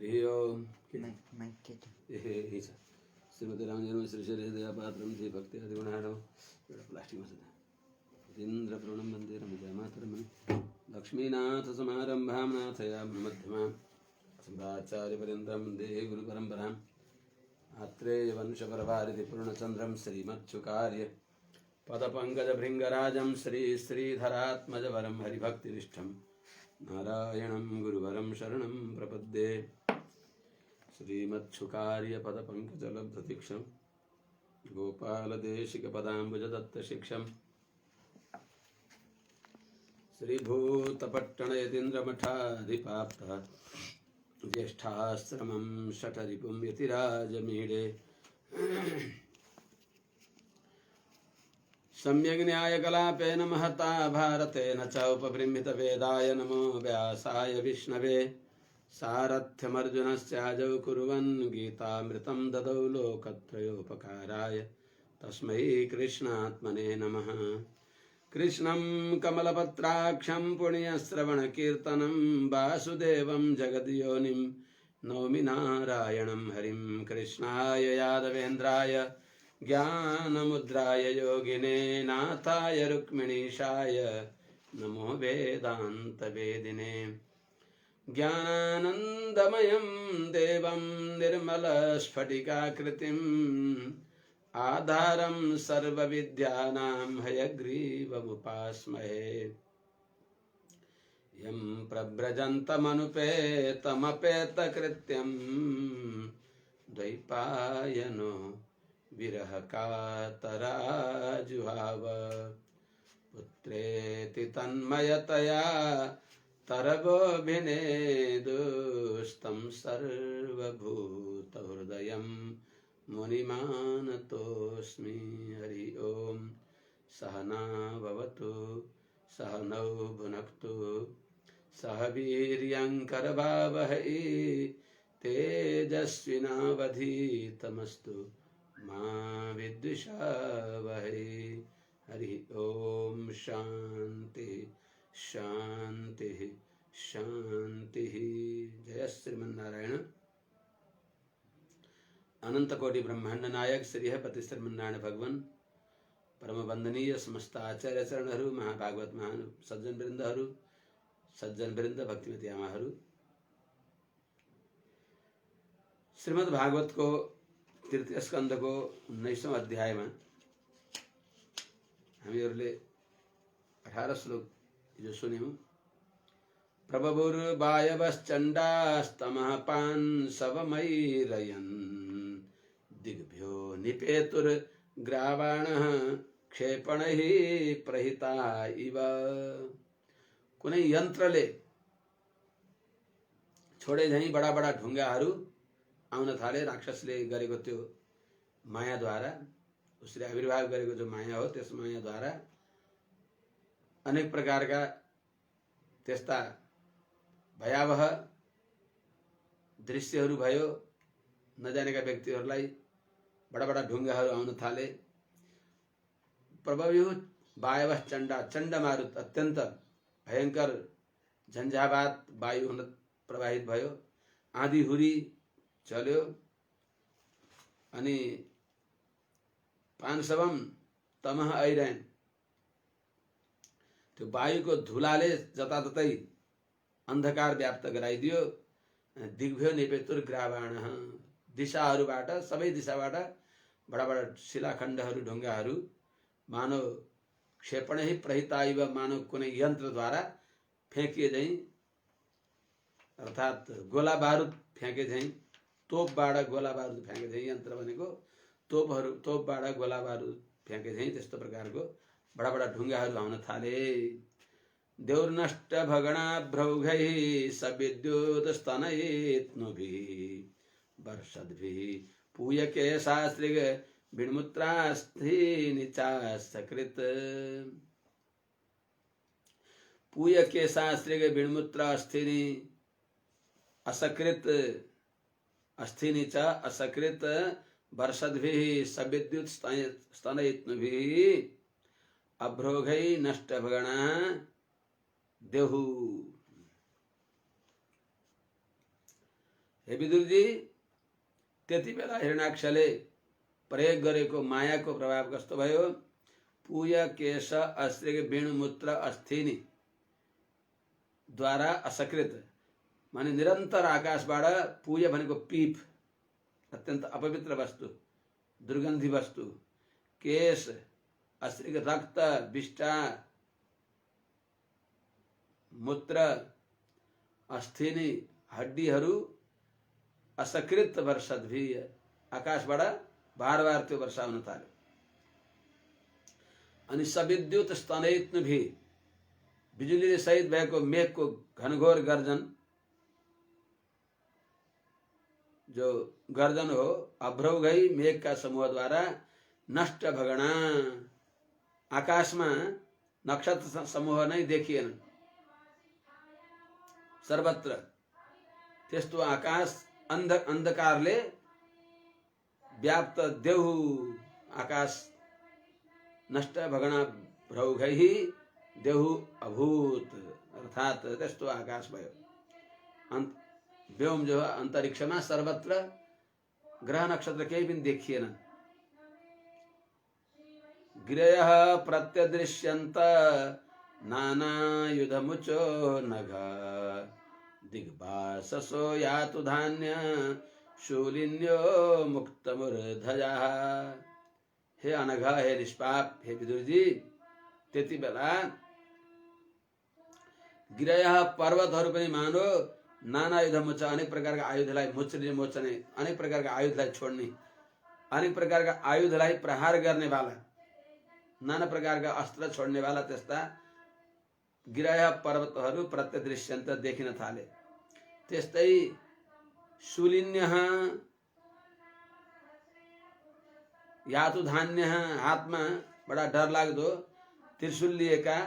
हरि ओम श्रीमती रामजन्म श्री श्री दयापात्रम श्री भक्ति अधिगुणाणम प्लास्टिक में इंद्र प्रणम वंदे रमजामातरम लक्ष्मीनाथ समारंभां नाथयामि मध्यमां सम्राचार्य पर्यन्तं वन्दे गुरु परम्पराम् आत्रेय वंश परवारिधि पूर्णचन्द्रं श्रीमच्छुकार्य पदपङ्कजभृङ्गराजं श्री श्रीधरात्मजवरं हरिभक्तिनिष्ठं नारायणं गुरुवरं शरणं प्रपद्ये श्रीमच्छुकार्य पदपङ्कजलब्धतीक्षं गोपालदेशिकपदाम्बुजदत्तशिक्षं श्रीभूतपट्टणयतीन्द्रमठाधिपाप्तः ज्येष्ठाश्रमं शठरिपुं यतिराजमीडे सम्यग् न्यायकलापेन महता भारतेन च उपबृंहितवेदाय नमो व्यासाय विष्णवे सारथ्यमर्जुनस्याजौ कुर्वन् गीतामृतं ददौ लोकत्रयोपकाराय तस्मै कृष्णात्मने नमः। कृष्णं कमलपत्राक्षं पुण्यश्रवणकीर्तनं वासुदेवं जगद्योनिं नौमि नारायणं हरिं। कृष्णाय यादवेन्द्राय ज्ञानमुद्राय योगिने नाथाय रुक्मिणीशाय नमो वेदान्तवेदिने। ज्ञानानन्दमयं देवं निर्मलस्फटिकाकृतिम् आधारं सर्वविद्यानां हयग्रीवमुपास्महे। यं प्रव्रजन्तमनुपेतमपेतकृत्यं द्वैपायनो विरहकातराजुहाव। पुत्रेति तन्मयतया तरवोऽभिनेदुस्तं सर्वभूतहृदयं मुनिमानतोऽस्मि। हरि ओम। सहना भवतु सहनौ भुनक्तु सह वीर्यङ्करभावहै तेजस्विनावधीतमस्तु मा विद्विषावहै। हरि ओम। शांति शांति शांति। जय श्रीमन्नारायण। अनंत कोटि ब्रह्मांड नायक श्री है पति श्रीमन्नारायण भगवान परम वंदनीय समस्त आचार्य चरणहरू महाभागवत महान सज्जन वृन्दहरू सज्जन वृन्द भक्तिमती आमाहरू। श्रीमद् भागवत को तृतीय स्कंद को 19औं अध्याय में हामीहरूले 18 श्लोक जो सुन्यौं। प्रबभुर्वायवश्चण्डास्तमः पांसवमैरयन् दिग्भ्यो निपेतुर्ग्रावाणः क्षेपणैः प्रहिता इव। कुनै यन्त्रले छोडे झैं बडा बडा ढुङ्गाहरू आउन थाले। राक्षसले गरेको त्यो मायाद्वारा, उसले आविर्भाव गरेको जो माया हो त्यस मायाद्वारा अनेक प्रकारका त्यस्ता भयावह दृश्यहरू भयो। नजानेका व्यक्तिहरूलाई बडा बडा ढुङ्गाहरू आउन थाले। प्रभव्यु वायवः चण्डा, चण्डमारुत अत्यन्त भयंकर झन्झावात वायु हुन प्रवाहित भयो। आँधी हुरी चल्यो अनि पांसवम तमह ऐरयन्, त्यो वायुको धुलाले जताततै अन्धकार व्याप्त गराइदियो। दिग्भ्यो निपेतुर्ग्रावाणः, दिशाहरूबाट सबै दिशाबाट बडा बडा शिलाखण्डहरू ढुङ्गाहरू मानव क्षेपणै प्रहिता इव, मानव कुनै यन्त्रद्वारा फ्याँकिए झैं अर्थात् गोला बारुद फ्याँके झैं, तोपबाट गोला बारुद फ्याँके झैं, यन्त्र भनेको तोपहरू, तोपबाट गोला बारुद फ्याँके झैं त्यस्तो प्रकारको बडा बडा ढुङ्गाहरू आउन थाले। देउर्नष्ट भगणाभ्रौघैः सविद्युतस्तनयेत्नुभिः वर्षद्भिः पूयके शास्त्रिग विण्मुत्रास्थिनि चासकृत्। पूयके शास्त्रिग विण्मुत्रास्थिनि असकृत्, अस्थिनि च असकृत् वर्षद्भिः सविद्युत स्तनयेत्नुभिः अभ्रोघै नष्टभगणा देहु। हे विदुरजी, त्यति बेला हिरण्याक्षले प्रयोग गरेको मायाको प्रभाव कस्तो भयो? पूय केश अस्त्रिक वेणुमूत्र अस्थिनी द्वारा असकृत, माने निरन्तर आकाशबाट पूय भनेको पीप, अत्यन्त अपवित्र वस्तु, दुर्गन्धी वस्तु, केश अस्त्रिक रक्त, विष्टा, मूत्र, अस्थिनी हड्डीहरू असकृत वर्षत भी आकाशबाट बार बार त्यो वर्षा हुन थाल्यो। अनि सविद्युत स्तनयित्नु भी, बिजुलीले सहित भएको मेघको घनघोर गर्जन, जो गर्जन हो अभ्रौघै मेघका समूहद्वारा नष्ट भगणा, आकाशमा नक्षत्र समूह नै देखिएन सर्वत्र। त्यस्तो आकाश अन्धकारले व्याप्त देहु आकाश नष्ट भगणा भ्रौघै देहु अभूत, अर्थात त्यस्तो आकाश भयो। व्योम जो अन्तरिक्षमा सर्वत्र ग्रह नक्षत्र केही पनि देखिएन। गिरयः प्रत्यदृश्यन्त नानायुधमुचो नघ, दिग्भाससो यातु धान्य शूलिन्यो मुक्तमूर्धजः। हे अनघ, हे निष्पाप, हे विदुरजी, त्यति बेला गिरयः पर्वतहरू पनि मानो नाना युद्ध मुचा, अनेक प्रकारका आयुधलाई मुच्ने मोच्ने, अनेक प्रकारका आयुधलाई छोड्ने, अनेक प्रकारका आयुधलाई प्रहार गर्ने वाला, नाना प्रकारका अस्त्र छोड्ने वाला त्यस्ता गिरयः पर्वतहरू प्रत्यदृश्यन्त देखिन थाले। त्यस्तै शूलिन्यः यातु धान्य, हातमा बडा डर लाग्दो त्रिशूल लिएका,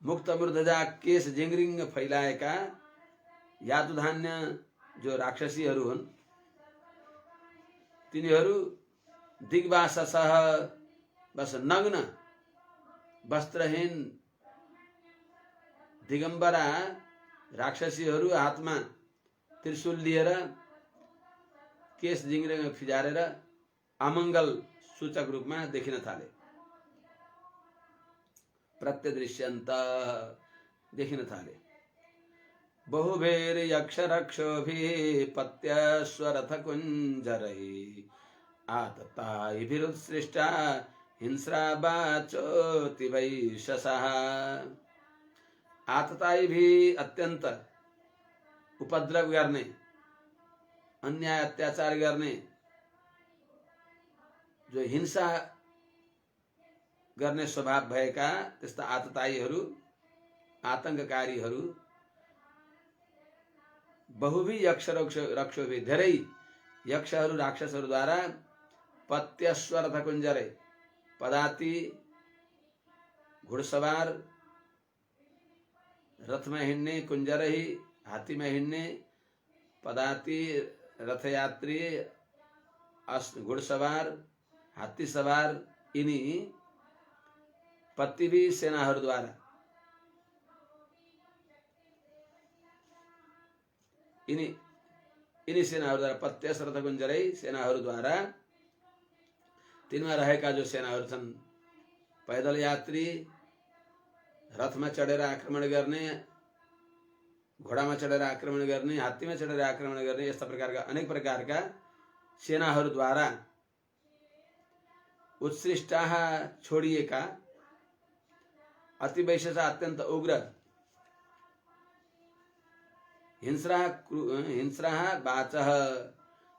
मुक्त मूर्धजा केश जिङ्रिङ फैलाएका यातु धान्य जो राक्षसीहरू हुन्, तिनीहरू दिग्भाससः, बस नग्न वस्त्रहीन दिगम्बरा राक्षसीहरू हातमा त्रिशूल लिएर केश जिङ्रिङ फिजारेर अमङ्गल सूचक रूपमा देखिन थाले। प्रत्यदृश्यन्त देखिन थाले। बहुभेर यक्ष रक्षोभिः पत्यश्वरथ कुञ्जरैः आततायिभिरुत्सृष्टा हिंस्रा वाचोतिवैशसः। आतताई भी अत्यंत उपद्रव गर्ने, अन्याय अत्याचार गर्ने, जो हिंसा गर्ने स्वभाव भएका त्यस्ता आततायीहरू, आतंककारीहरू, बहुभी यक्ष रक्षोभी, धेरै यक्षहरू राक्षसहरूद्वारा पत्यश्वर तथा कुञ्जरे, पदाती घुड़सवार, रथमा हिँड्ने, कुञ्जरही हात्तीमा हिँड्ने, पदाती रथयात्री, घुड़सवार हात्ती सवार, यिनी पत्तिवी सेनाहरूद्वारा, यिनी सेनाहरूद्वारा, पत्यस रथ कुञ्जरै सेनाहरूद्वारा, तिनमा रहेका जो सेनाहरू छन्, पैदल यात्री, रथमा चढेर आक्रमण गर्ने, घोडामा चढेर आक्रमण गर्ने, हात्तीमा चढेर आक्रमण गर्ने, यस्ता प्रकारका अनेक प्रकारका सेनाहरूद्वारा उत्सृष्टाः छोडिएका, अतिवैशसा अत्यन्त उग्र, हिंस्राः वाचः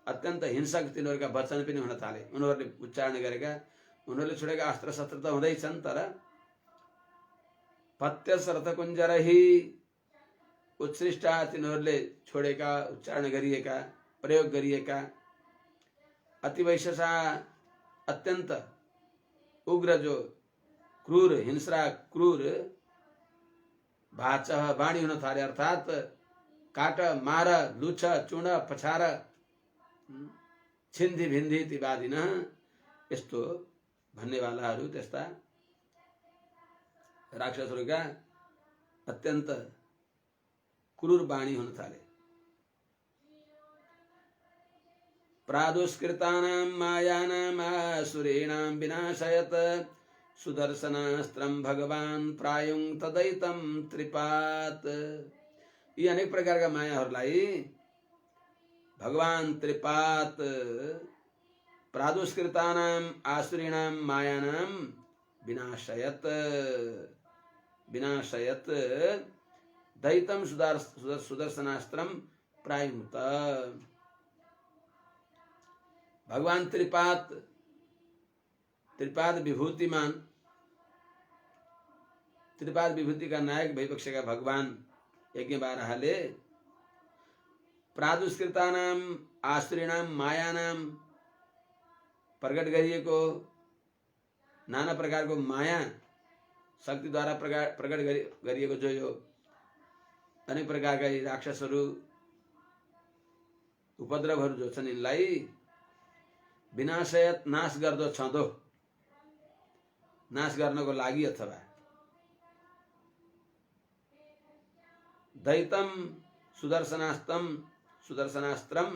अत्यन्त हिंसक तिनीहरूका वचन पनि हुन थाले। उनीहरूले उच्चारण गरेका, उनीहरूले छोडेका अस्त्र शस्त्र त हुँदैछन्, तर पत्यस रथ कुञ्जरही उत्सृष्टा, तिनीहरूले छोडेका, उच्चारण गरिएका, प्रयोग गरिएका, अतिवैशसा अत्यन्त उग्र, जो क्रूर, हिंस्रा क्रूर, भाचः वाणी हुन थाले, अर्थात काट मार लुछ चुण पछार छिन्धी भिन्धी तिवादिन, यस्तो भन्नेवालाहरू त्यस्ता राक्षसहरूका अत्यन्त क्रूर वाणी हुन थाले। प्रादुष्कृतानां मायानाम् आसुरीणां विनाशयत सुदर्शनास्त्रम भगवान प्रायुङ् तदैतं त्रिपात। यी अनेक प्रकारका मायाहरूलाई भगवान त्रिपात प्रादुष्कृतानां आसुरीणां मायानां विनाशयत विनाशयत दैतं सुदर्शनास्त्रम प्रायुङ्त। भगवान त्रिपात त्रिपाद विभूतिमान, त्रिपाद विभूति का नायक भइबक्सेका भगवान यज्ञ बाराहले प्रादुष्कृतानां आसुरीणां मायानां प्रकट गरिएको नाना प्रकारको माया शक्तिद्वारा प्रकट गरिएको जो यो अनेक प्रकारका राक्षसहरू उपद्रवहरू जो छन् यिनलाई विनाशयत नाश गर्दो छँदो, नाश गर्नको लागि अथवा दैतम सुदर्शनास्त्रम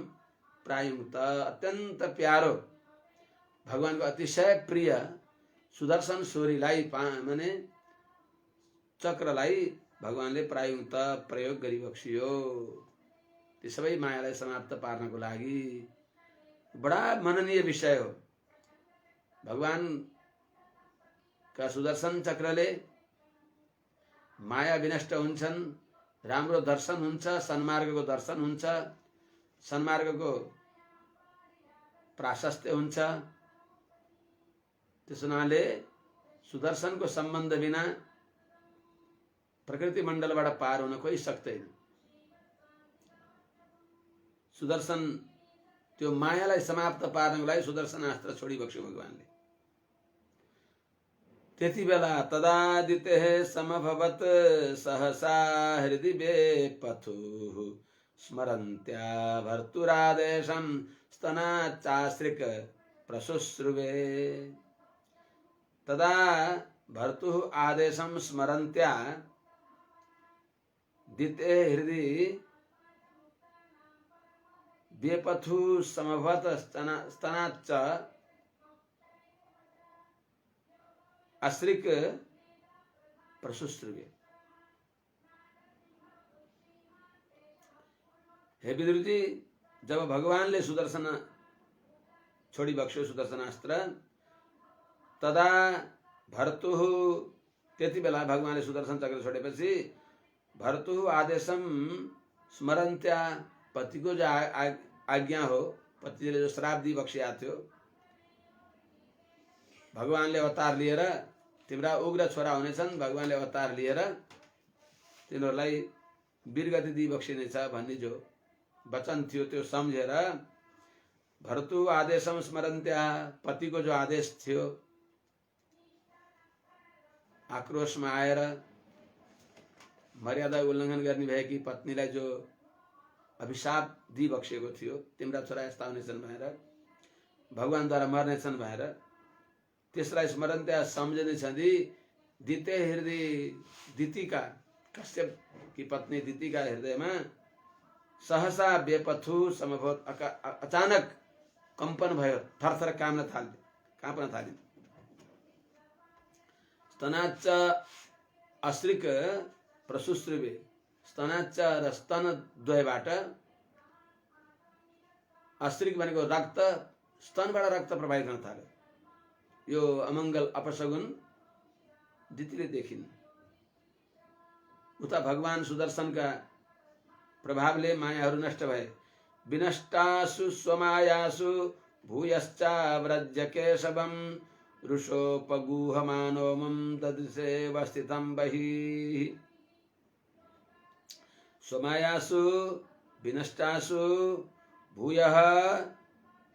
प्रायुङ्त अत्यन्त प्यारो भगवान को अतिशय प्रिय सुदर्शन सूरीलाई माने चक्रलाई भगवानले प्रायुङ्त प्रयोग गरिबक्सियो। ती सबै मायालाई समाप्त पार्नको लागि बडा मननीय विषय हो। भगवान का सुदर्शन चक्रले माया विनष्ट हुन्छन्, राम्रो दर्शन हुन्छ, सन्मार्गको दर्शन हुन्छ, सन्मार्गको प्राशस्त्य हुन्छ। त्यस हुनाले सुदर्शनको सम्बन्ध बिना प्रकृति मण्डलबाट पार हुन कोही सक्दैन। सुदर्शन त्यो मायालाई समाप्त पार्नको लागि सुदर्शन अस्त्र छोडिबक्स्यो भगवानले। त्यति बेला तदादितेः समभवत सहसा हृदि वेपथुः स्मरन्त्या भर्तुरादेशं स्तनाच्चाश्रिक प्रशुश्रुवे। तदा भर्तुः आदेशं स्मरन्त्या दिते हृदि वेपथु समभवत स्तनाच्च आश्रिक प्रशुश्रुवे। हे विदुर जी, जब भगवानले सुदर्शन छोडिबक्स्यो सुदर्शनास्त्र, तदा भर्तुः त्यति बेला भगवानले सुदर्शन चक्र छोडेपछि भर्तुः आदेशम स्मरन्त्या पतिको जो आज्ञा हो, पतिले जो श्राप दिइबक्सिया थियो, भगवानले अवतार लिएर तिम्रा उग्र छोरा हुनेछन्, भगवानले अवतार लिएर तिनीहरूलाई वीरगति दिइबक्सिनेछ भन्ने जो वचन थियो त्यो सम्झेर भर्तु आदेशम स्मरन्त्या पतिको जो आदेश थियो आक्रोशमा आएर मर्यादा उल्लङ्घन गर्ने भएकी पत्नीलाई जो अभिशाप दिइबक्सेको थियो, तिम्रा छोरा यस्ता हुनेछन् भनेर, भगवानद्वारा मर्नेछन् भनेर, त्यसलाई स्मरन्त्या सम्झने छँदी दिते हृदय दितिका कश्यप की पत्नी दितिका हृदयमा सहसा बेपथु समभवत अचानक कंपन भयो, थरथर काँप्न थाल्यो। स्तनाच्च आश्रिक प्रशुश्रुवे, स्तनाच्च र स्तन द्वयबाट, आश्रिक भनेको रक्त, स्तनबाट रक्त प्रवाहित हुन थाल्यो। यो अमंगल अपशगुन दितिले देखिन्। उता भगवान सुदर्शनका प्रभावले मायाहरू नष्ट भए। विनष्टासु स्वमायासु भूयश्चाव्रज्य केशवं रुषोपगूहमानो मम ददृशेव स्थितं बहिः। स्वमायासु विनष्टासु भूयः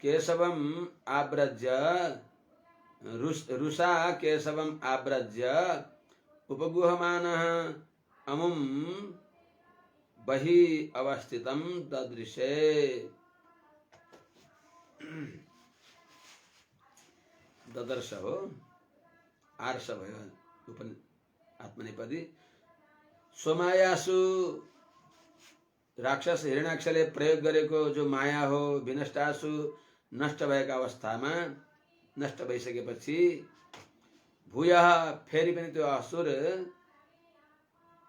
केशवम् आव्रज्य, रुषा केशवम् आव्रज्य उपगूहमानः अमुं बहिः अवस्थितं ददृशे। ददर्श हो, आर्ष भयो आत्मनेपदी। स्वमायासु राक्षस हिरण्याक्षले प्रयोग गरेको जो माया हो, विनष्टासु नष्ट भएका अवस्थामा नष्ट भइसकेपछि भूयः फेरि पनि त्यो असुर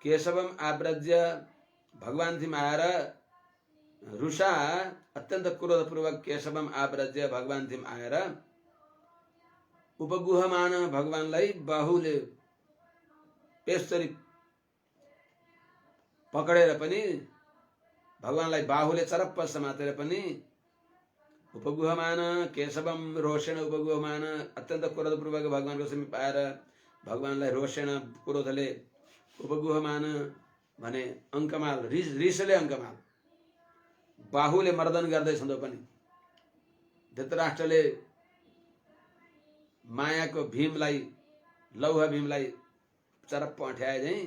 केशवम आव्रज्य भगवानथिम आएर रुषा अत्यन्त क्रोधपूर्वक केशवम आव्रज्य भगवानथिम आएर उपगुहमान भगवानलाई बाहुले पेस्तरी पकडेर पनि भगवानलाई बाहुले चरप्प समातेर पनि उपगुहमान केशवम रोषेण उपगुहमान अत्यन्त क्रोधपूर्वक भगवानको समीप आएर भगवानलाई रोषेण क्रोधले उपगुहमान भने अङ्कमाल रिसले अङ्कमाल बाहुले मर्दन गर्दै छँदा पनि धृतराष्ट्रले मायाको भीमलाई लौह भीमलाई चरप्प अँठ्याए झैं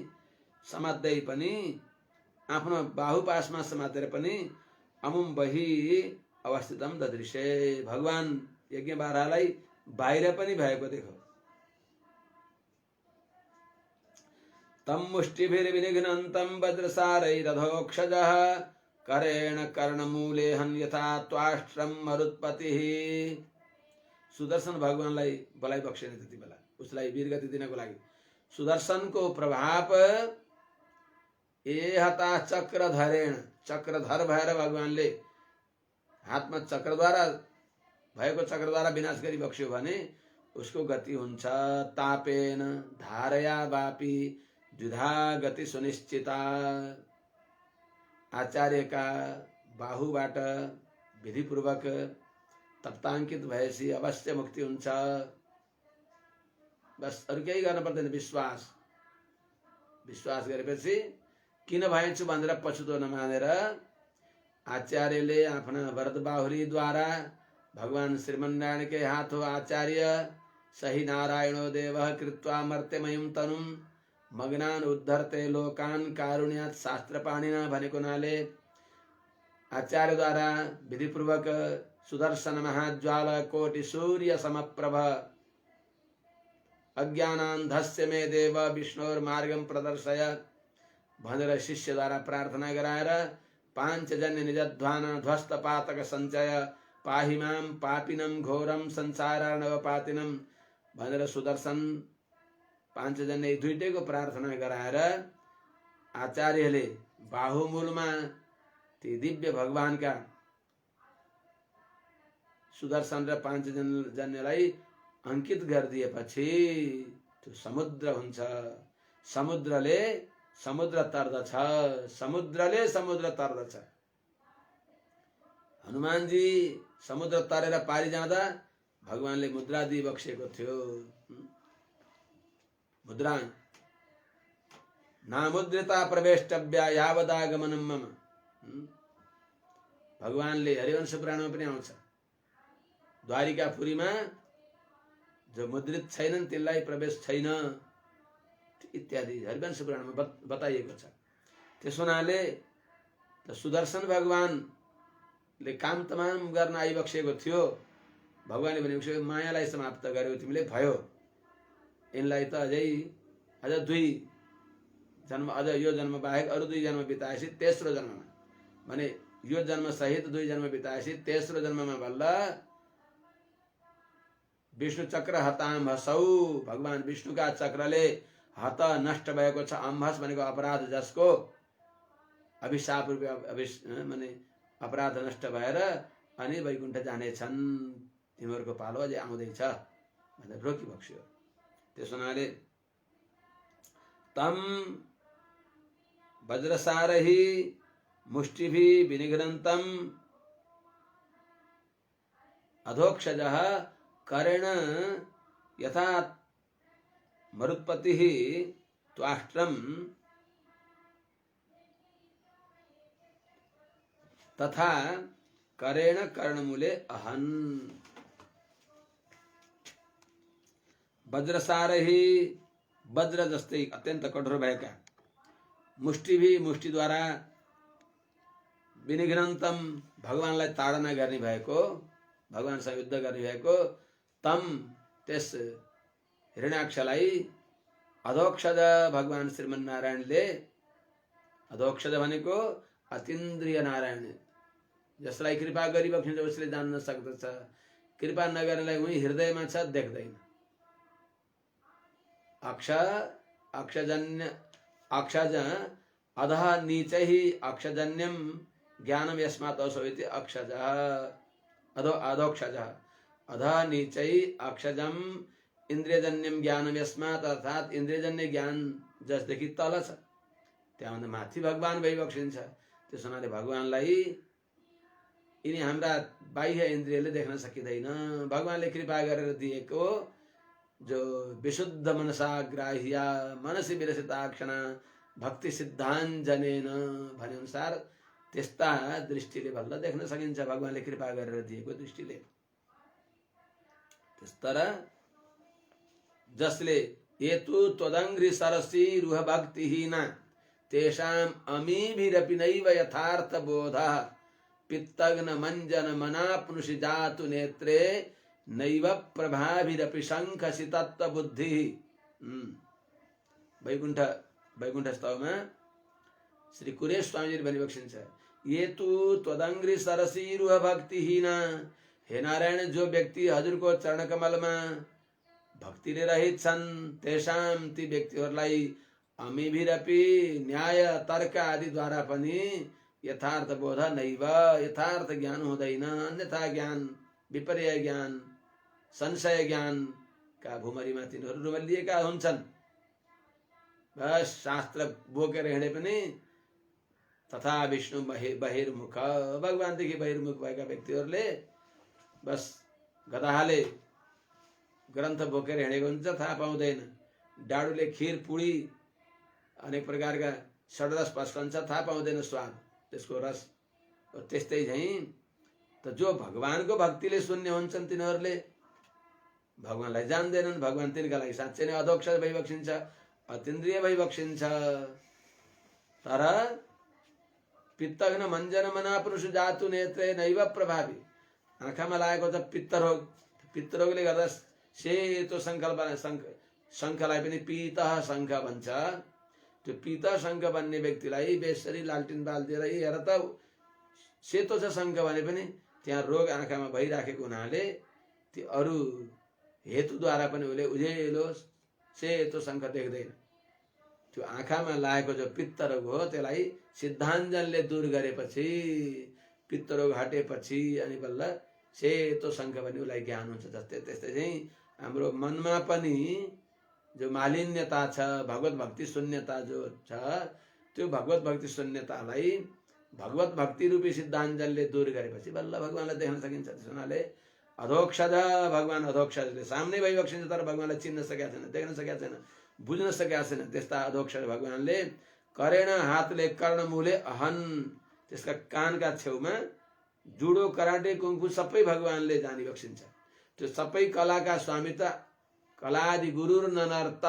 समात्दै पनि आफ्नो बाहुपासमा समातेर पनि अमुम बही अवस्थितम ददृशे भगवान यज्ञ बारालाई बाहिर पनि भएको देखो तम मुष्टिभिर्विनिघ्नन्तं वज्रसारैरधोक्षजः करेण कर्णमूले हन् यथा त्वाष्ट्रम मरुत्पतिः सुदर्शन भगवानलाई बलाई बक्सेन त्यति बेला उसलाई वीरगति दिनको लागि सुदर्शनको प्रभाव ए हता चक्रधरेण चक्रधर भएर भगवानले हातमा चक्रद्वारा भएको चक्रद्वारा विनाश गरी बक्स्यो भने उसको गति हुन्छ तापेन धारया वापी द्विधा गति सुनिश्चिता आचार्यका बाहुबाट विधिपूर्वक तप्ताङ्कित भएपछि अवश्य मुक्ति हुन्छ बस अरु केही गर्न पर्दैन विश्वास विश्वास गरेपछि किन भएछु भनेर पछुतो नमानेर आचार्यले आफ्ना वरद बाहुलीद्वारा भगवान श्रीमन्नारायणकै हात हो आचार्य सही नारायणो देवः कृत्वा मर्त्यमयं तनुं मग्नान उद्धर्ते लोकान कारुण्यात् शास्त्रपाणिना भनेको हुनाले आचार्यद्वारा विधिपूर्वक सुदर्शन महाज्वाल कोटि सूर्य समप्रभ अज्ञानान्धस्य मे देव विष्णोर्मार्गं प्रदर्शय भनेर शिष्यद्वारा प्रार्थना गराएर पाञ्चजन्य निजध्वान ध्वस्त पातक सञ्चय पाहि मां पापिनं घोरं संसारार्णवपातिनं भनेर सुदर्शन पाञ्चजन्य दुईटैको प्रार्थना गराएर आचार्यले बाहुमूलमा ती दिव्य भगवानका सुदर्शन र पाञ्चजन्यलाई अंकित गरिदिएपछि त्यो समुद्र हुन्छ समुद्रले समुद्र तर्दछ समुद्रले समुद्र तर्दछ हनुमानजी समुद्र तरेर पारी जाँदा भगवानले मुद्रा दिई बक्सेको थियो मुद्रा नामुद्रिता प्रवेष्टव्या यावदागमनं मम भगवानले हरिवंश पुराणमा पनि आउँछ द्वारिकापुरीमा जो मुद्रित छैनन् तिनलाई प्रवेश छैन इत्यादि हरिवंश पुराणमा बताइएको छ त्यसो हुनाले त सुदर्शन भगवानले काम तमाम गर्न आइबक्सेको थियो भगवानले भनेको थियो मायालाई समाप्त गर्यो तिमीले भयो यिनलाई त अझ दुई जन्म अझ यो जन्म बाहेक अरु दुई जन्म बिताएपछि तेस्रो जन्ममा भने यो जन्म सहित दुई जन्म बिताएपछि तेस्रो जन्ममा बल्ल विष्णु चक्र हताम्भसौ भगवान विष्णुका चक्रले हत नष्ट भएको छ अम्भस भनेको अपराध जसको अभिशाप माने अपराध नष्ट भएर अनि वैकुण्ठ जानेछन् तिमीहरूको पालो अझै आउँदैछ भनेर रोकी बक्स्यो त्यसो हुनाले तम वज्रसारहि मुष्टिभि विनिघ्नन्तं अधोक्षजः करेण यथा मरुत्पतिः त्वाष्ट्रम तथा करेण कर्णमूले अहन वज्रसारहि वज्र जस्तै अत्यन्त कठोर भएका मुष्टिभि मुष्टिद्वारा विनिघ्नन्तं भगवानलाई ताडना गर्ने भएको भगवानसँग युद्ध गर्ने भएको तम त्यस हिरण्याक्षलाई अधोक्षज भगवान श्रीमन्नारायणले अधोक्षज भनेको अतीन्द्रिय नारायण जसलाई कृपा गरिबक्सिन्छ उसले जान्न सक्दछ, कृपा नगर्नेलाई उही हृदयमा छ देख्दैन। अक्षजन्य अक्षज अधः नीचैः अक्षजन्यम ज्ञानम यस्मात् असौ इति अक्षजः अधोक्षजः अधः नीचैः अक्षजम इन्द्रियजन्यम ज्ञानम यस्मात्, अर्थात् इन्द्रियजन्य ज्ञान जसदेखि तल छ त्यहाँभन्दा माथि भगवान भइबक्सिन्छ। त्यसो हुनाले भगवानलाई यिनी हाम्रा बाह्य इन्द्रियले देख्न सकिँदैन। भगवानले कृपा गरेर दिएको जो विशुद्ध मनसाग्राह्य मनसी विरसिताक्षण भक्ति सिद्धाञ्जनेन भने अनुसार त्यस्ता दृष्टिले बल्ल देख्न सकिन्छ, भगवानले कृपा गरेर दिएको दृष्टिले। त्यसतरा जसले एतु त्वदङ्घ्रि सरसी रुह भक्तिहीना तेषाम अमीभिरपि नैव यथार्थ बोधः पित्तग्न मंजन मनाप्नुषि जातु नेत्रे नैव प्रभाभिरपि शंखसि तत्व बुद्धि। वैकुण्ठ स्तवमा श्री कुरेश स्वामीले भनिबक्सिन्छ, ये तु त्वदङ्घ्रि सरसी रुह भक्तिहीना, हे नारायण जो व्यक्ति हजुरको चरण कमलमा भक्तिले रहित छन् तेषाम ती व्यक्तिहरूलाई अमीभिरपि न्याय तर्क आदिद्वारा पनि यथार्थ बोध नैव यथार्थ ज्ञान हुँदैन, अन्यथा ज्ञान विपर्य ज्ञान संशय ज्ञान का भूमरीमा तिनीहरू रुमलिएका हुन्छन्। बस शास्त्र बोकेर हिँडे पनि तथा विष्णु बहिर्मुख, भगवानदेखि बहिर्मुख भएका व्यक्तिहरूले बस गधाले ग्रन्थ बोकेर हिँडेको हुन्छ, थाहा पाउँदैन। डाडुले खीर पुडी अनेक प्रकारका षड्रस पस्कन्छ, थाहा पाउँदैन स्वाद त्यसको रस। त्यस्तै झैं त जो भगवानको भक्तिले शून्य हुन्छन् तिनीहरूले भगवानलाई जान्दैनन्। भगवान तिनका लागि साँच्चै नै अधोक्षर भइबक्सिन्छ, अतीन्द्रिय भइबक्सिन्छ। तर पित्तघ्न मंजन मनापुरुष जातु नेत्रे नैव प्रभावी, आँखामा लागेको छ पित्तरोग, पित्तरोगले गर्दा सेतो शङ्खलाई पनि पीतः शङ्ख भन्छ। त्यो पीतः शङ्ख भन्ने व्यक्तिलाई बेसरी लालटिन बाल्दिएर हेर त सेतो छ शङ्ख भने पनि त्यहाँ रोग आँखामा भइराखेको हुनाले त्यो अरू हेतुद्वारा पनि उसले उज्यालो सेतो शङ्ख देख्दैन। त्यो आँखामा लागेको जो पित्तरोग हो त्यसलाई सिद्धाञ्जनले दूर गरेपछि, पित्तरोग हटेपछि अनि बल्ल सेतो शङ्ख भन्ने उसलाई ज्ञान हुन्छ। जस्तै त्यस्तै चाहिँ हाम्रो मनमा पनि जो मालिन्यता छ, भगवत भक्ति शून्यता जो छ, त्यो भगवत भक्ति शून्यतालाई भगवत भक्ति रूपी सिद्धाञ्जनले दूर गरेपछि बल्ल भगवानलाई देख्न सकिन्छ। त्यस हुनाले अधोक्षज भगवान अधोक्षजले सामने भइबक्सिन्छ, तर भगवानलाई चिन्न सकेका छैन, देख्न सकेका छैन, बुझ्न सकेका छैन। त्यस्ता अधोक्षज भगवानले करेण हातले कर्णमुले अहन, त्यसका कानका छेउमा जुडो कराटे कुङफु सबै भगवानले जानिबक्सिन्छ। त्यो सबै कलाका स्वामी त कलादि गुरुर ननर्त,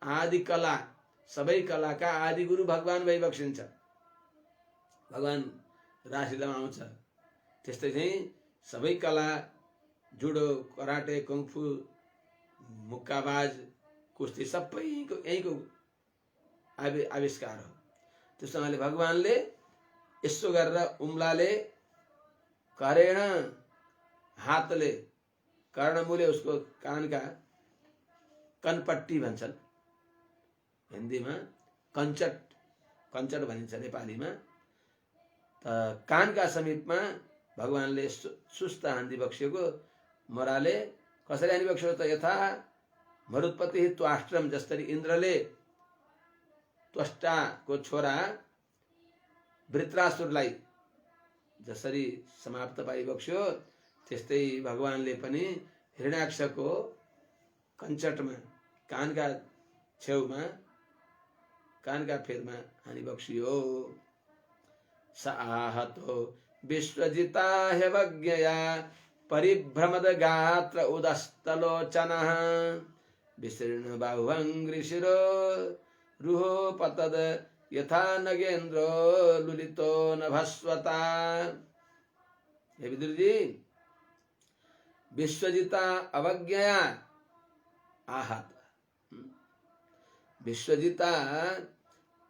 आदि कला सबै कलाका आदि गुरु भगवान भइबक्सिन्छ। भगवान राशिदामा आउँछ। त्यस्तै चाहिँ सबै कला जुडो कराटे कुङफु मुक्काबाज कुस्ती सबैको यहीँको आविष्कार हो। त्यसैले भगवानले यसो गरेर उम्लाले करेण हातले कर्णमुले उसको कानका कनपट्टी भन्छन् हिन्दीमा, कञ्चट भनिन्छ नेपालीमा। त कानका समीपमा भगवानले सुस्त हान्दी बक्सिएको मोराले कसरी हानी बक्सिएको त यथा मरुत्पत्ति त्वाष्ट्रम, जसरी इन्द्रले त्वष्टाको छोरा वृत्रासुरलाई जसरी समाप्त पाइबक्स्यो त्यस्तै भगवानले पनि हिरण्याक्षको कञ्चटमा कानका छेउमा कानका फेरमा हानिबक्सियो। स आहतो विश्वजिता ह्यवज्ञया परिभ्रमद गात्र उदस्तलोचनः विशीर्ण बाहुभङ्ग्रि शिरो रुहो पतद यथा नगेन्द्रो लुलितो नभस्वता। हे विदुर जी, विश्वजिता अवज्ञया आहत, विश्वजिता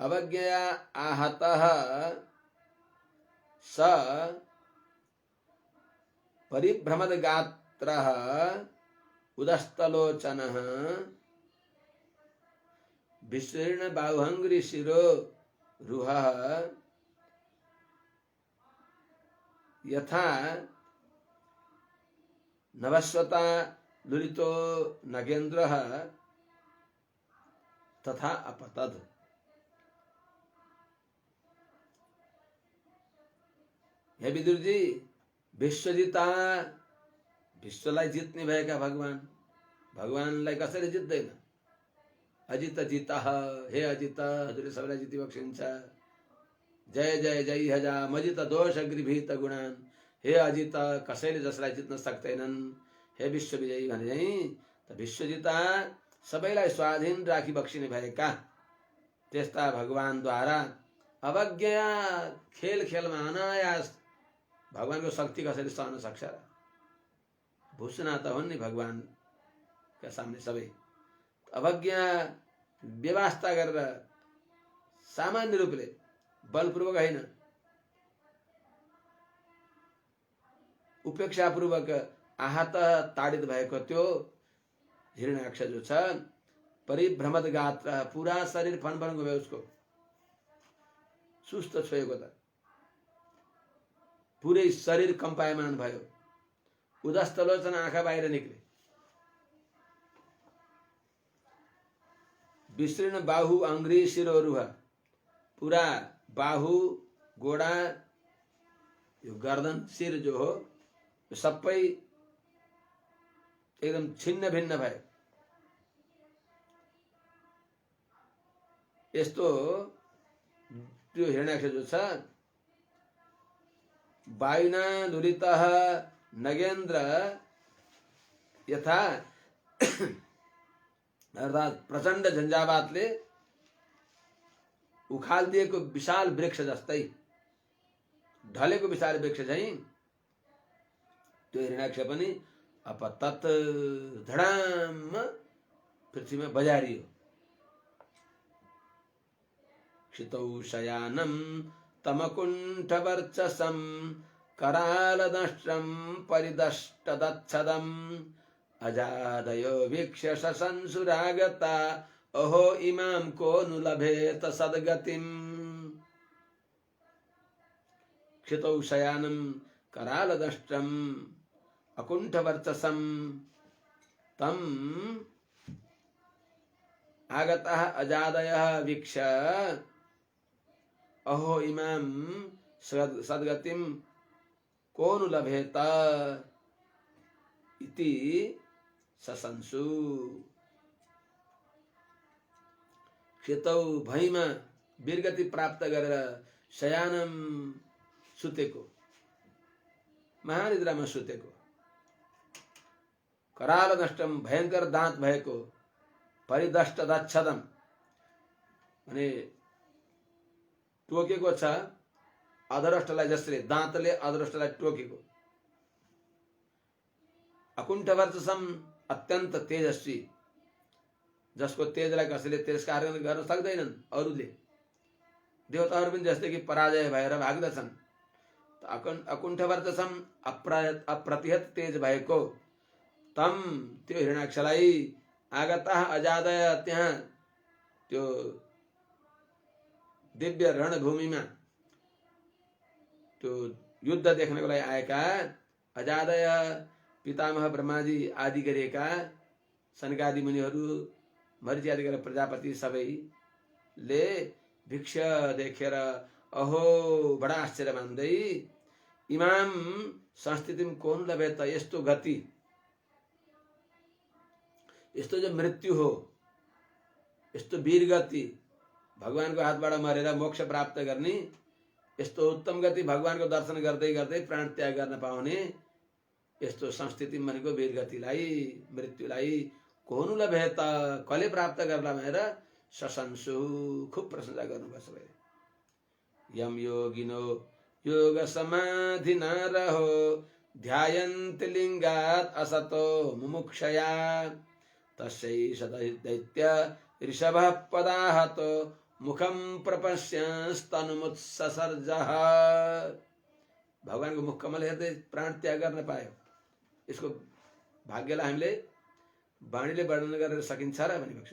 अवज्ञया आहतः स परिभ्रमद गात्रः उदस्तलोचनः विशीर्ण बाहुंग्री शिरो रुहः यथा नभस्वता लुलितो नगेन्द्रः तथा अपतद। हे विदुर जी, विश्वजिता विश्वलाई जित्ने भएका भगवान, भगवानलाई कसरी जित्दैन? अजित जिता, हे अजित, हजुरले सबैलाई जितिबक्सिन्छ। जय जय जय हजा मजित दोष गृभीत गुणान, हे अजित, कसैले जसलाई जित्न सक्दैनन्। हे विश्व विजयी भने चाहिँ त विश्वजिता, सबैलाई स्वाधीन राखी बक्सिने भएका त्यस्ता भगवानद्वारा अवज्ञा खेल खेलमा अनायास भगवानको शक्ति कसरी सहन सक्छ र? भूषणा त हुन् नि भगवानका सामने सबै। अवज्ञा व्यवस्था गरेर सामान्य रूपले बलपूर्वक होइन, उपेक्षापूर्वक आहत ताडित भएको त्यो हिरण्याक्ष जो छ, परिभ्रमद गात्र, पूरा शरीर फनफन गयो उसको, सुस्त छोएको त पुरै शरीर कम्पायमान भयो। उदस्तलोचन, आँखा बाहिर निक्ले। विशीर्ण बाहु अंग्री शिरोरुह, पूरा बाहु गोडा यो गर्दन शिर जो हो यो सबै एकदम छिन्न भिन्न भयो। यस्तो त्यो हिरण्याक्ष जो छ, वायुना लुलितः नगेन्द्र यथा अर्थात प्रचण्ड झन्झावातले उखालिदिएको विशाल वृक्ष जस्तै, ढलेको विशाल वृक्ष झैं त्यो हिरण्याक्ष पनि अपतत धडाम पृथ्वीमा बजारियो। क्षितौ शयानं तमकुण्ठवर्चसं करालदंष्ट्रं परिदष्टदच्छदम् अजादयो वीक्ष्य शशंसुरागता अहो इमां को नु लभेत सद्गतिम्। क्षितौ शयानं करालदंष्ट्रं अकुण्ठवर्चसं तम आगतः अजादयः वीक्ष्य अहो इमां सद्गतिं को नु लभेत इति सशंसु। क्षितौ भैमा वीरगति प्राप्त गरेर शयानम सुतेको, महानिद्रामा सुतेको, कराल दष्टम भयंकर दाँत भएको, परिदष्ट दच्छदम भने टोकेको छ अधरष्टलाई, जसले दाँतले अधरष्टलाई टोकेको। अकुण्ठवर्चसम अत्यन्त तेजस्वी, जसको तेजलाई कसैले तिरस्कार गर्न सक्दैनन्। अरूले देवताहरू पनि जस्तै कि पराजय भएर भाग्दछन्। अकुण्ठवर्चसम अप्रतिहत तेज भएको तम त्यो हिरण्याक्षलाई आगतः अजादय, त्यहाँ त्यो दिव्य रणभूमिमा त्यो युद्ध देख्नको लागि आएका अजादय पितामह ब्रह्माजी आदि गरेका सनकादि मुनिहरू, मरीचि आदि गरेका प्रजापति सबैले भिक्ष देखेर अहो बडा आश्चर्य मान्दै इमाम संस्थितिम कोन लभेत, यस्तो गति, यस्तो जो मृत्यु हो, यस्तो वीर गति, भगवानको हातबाट मरेर मोक्ष प्राप्त गर्ने यस्तो उत्तम गति, भगवानको दर्शन गर्दै गर्दै प्राण त्याग गर्न पाउने यस्तो संस्थिति भनेको वीर गतिलाई, मृत्युलाई कोनु लभेत, कले प्राप्त गर्ला भनेर सशंसु खूब प्रशंसा गर्नुभयो सबैले। यम योगिनो योग समाधि नरहो ध्यायन्त लिंगात असतो मुमुक्षया तस्यै सदैत्य ऋषभ पदाहतो मुखम प्रपश्यस्तनुमुत्ससर्जः। भगवानको मुख कमल हेर्दै प्राण त्याग गर्न पायो। यसको भाग्यलाई हामीले वाणीले वर्णन गरेर सकिन्छ र भनेको छ।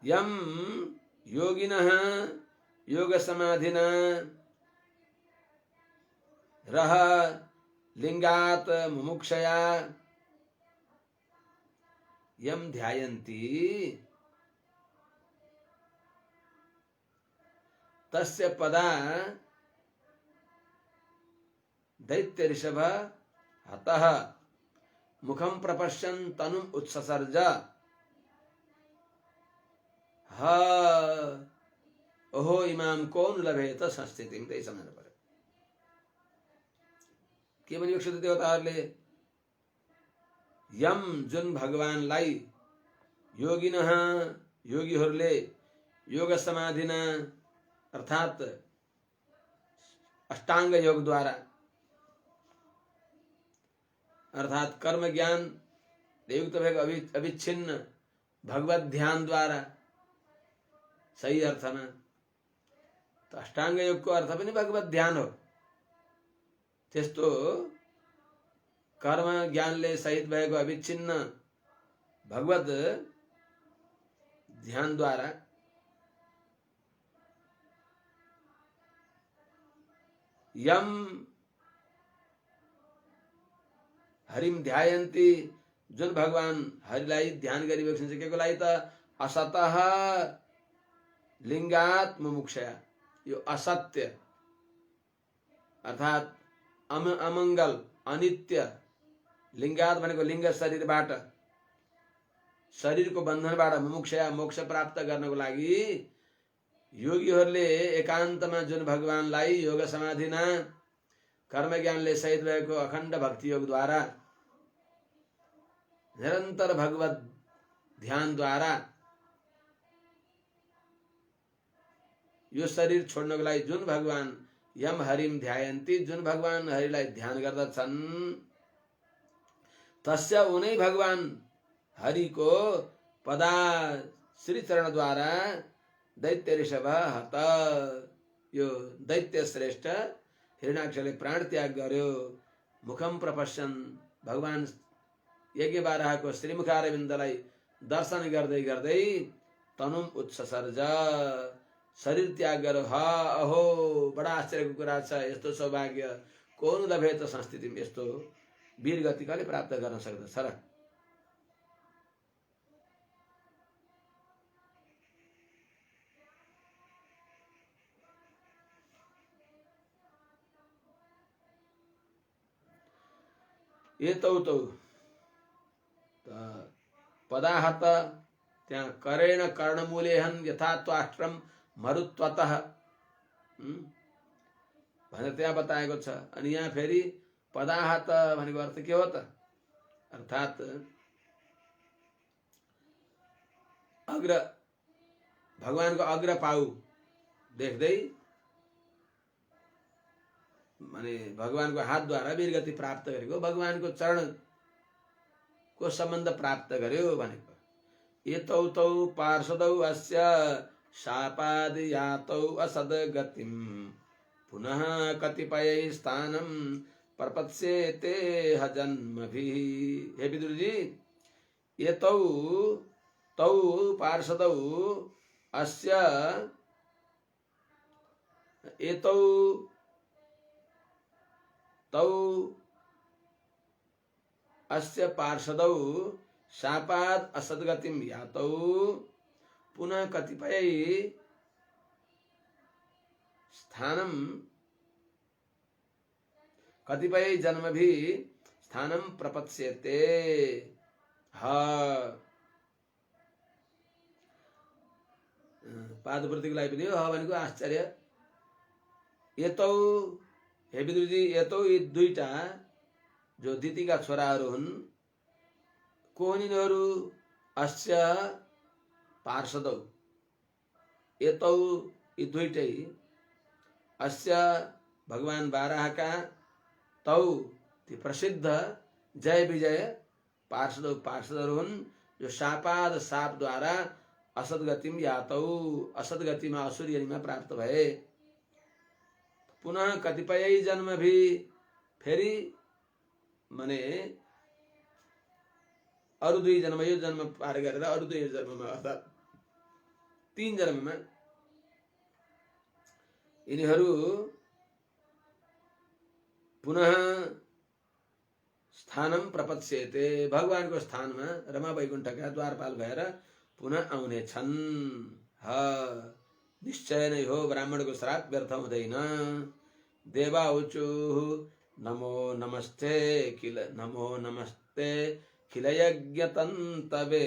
यम योगिनः योग समाधिना रह लिंगात मुमुक्षया यम ध्यायन्ति तस्य पदा दैत्य ऋषभ हतः मुखम प्रपश्यन् तनुम उत्ससर्ज ह ओहो इमाम कौन लभेत संस्थितिम। त्यही सम्झनु पर्यो। के भनिएको छ देवताहरूले? यम जुन भगवानलाई योगिनः योगीहरूले योग समाधिना अर्थात अष्टांग योग द्वारा अर्थात कर्म ज्ञान युक्त भएको अविच्छिन्न भगवत ध्यान द्वारा सही अर्थमा तो अष्टांग योग को अर्थ पनि भगवत ध्यान हो। त्यस्तो कर्म ज्ञानले सहित भएको अविच्छिन्न भगवत ध्यान द्वारा यम हरिम ध्यायन्ति जुन भगवान हरिलाई ध्यान गरिरहेको छ। के को लागि त? असतः लिंगात मुमुक्षया। यो असत्य अर्थात अमंगल अनित्य लिंगात भनेको लिंग शरीरबाट शरीरको बन्धनबाट मुमुक्षया मोक्ष प्राप्त गर्नको लागि योगीहरूले एकान्तमा जुन भगवानलाई योग समाधिना कर्म ज्ञानले सहित भएको अखण्ड भक्ति योग द्वारा निरन्तर भगवत ध्यान द्वारा यो शरीर छोड्नको लागि जुन भगवान यम हरिम ध्यायन्ति जुन भगवान हरिलाई ध्यान गर्दछन् तस्य उनै भगवान हरिको पदा श्री चरण द्वारा दैत्य ऋषभ हत। यो दैत्य श्रेष्ठ हिरण्याक्षले प्राण त्याग गर्यो। मुखम प्रपश्यन् भगवान यज्ञ बाराहको श्रीमुखारविन्दलाई दर्शन गर्दै गर्दै तनुम उत्ससर्ज शरीर त्याग गर्यो। ह अहो बडा आश्चर्यको कुरा छ। यस्तो सौभाग्य कोन लभेत संस्थितिम। यस्तो वीर गति कसले प्राप्त गर्न सक्दछ र? एतौ तौ पदाहत त्यहाँ करेण कर्णमूलेहन यथा त्वाष्ट्रम मरुत्वतः भनेर त्यहाँ बताएको छ। अनि यहाँ फेरि पदाहत भनेको अर्थ के हो त? अर्थात अग्र भगवानको अग्र पाउ देख्दै माने भगवानको हातद्वारा वीरगति प्राप्त गरेको भगवानको चरण को सम्बन्ध प्राप्त गर्यो भनेको। एतौ तौ पार्षदौ अस्य शापाद यातौ असद्गतिम पुनः कतिपय स्थानम प्रपत्स्यते जन्मभिः। हे विदुर जी, एतौ तौ पार्षदौ अस्य एतौ तौ अस्य पार्षदौ शापाद असद्गतिम यातौ पुनः कतिपय स्थानम कतिपय जन्म भी स्थानम प्रपत्स्यते। पादपूर्तिको लागि पनि ह भनेको आश्चर्य। एतौ हे विदुरजी, एतौ यी दुईटा जो दितिका छोराहरू हुन् को हुन् यिनीहरू? अस्य पार्षदौ एतौ यी दुईटै अस्य भगवान बाराहका तौ ती प्रसिद्ध जय विजय पार्षदौ पार्षदहरू हुन् जो शापाद शाप द्वारा असद्गतिम यातौ असद्गतिमा असुर योनिमा प्राप्त भए। पुनः कतिपय जन्म भी फेरि माने अरु 2 जन्म, यो जन्म पार गरेर अरु 2 जन्ममा अर्थात् 3 जन्ममा यिनीहरू पुनः स्थानम प्रपत्स्यते, भगवानको स्थानमा रमा वैकुण्ठका द्वारपाल भएर पुनः आउने छन्। निश्चय नै हो, ब्राह्मणको श्राप व्यर्थ हुँदैन। देवाउचु नमो नमस्ते किल यज्ञतन्तवे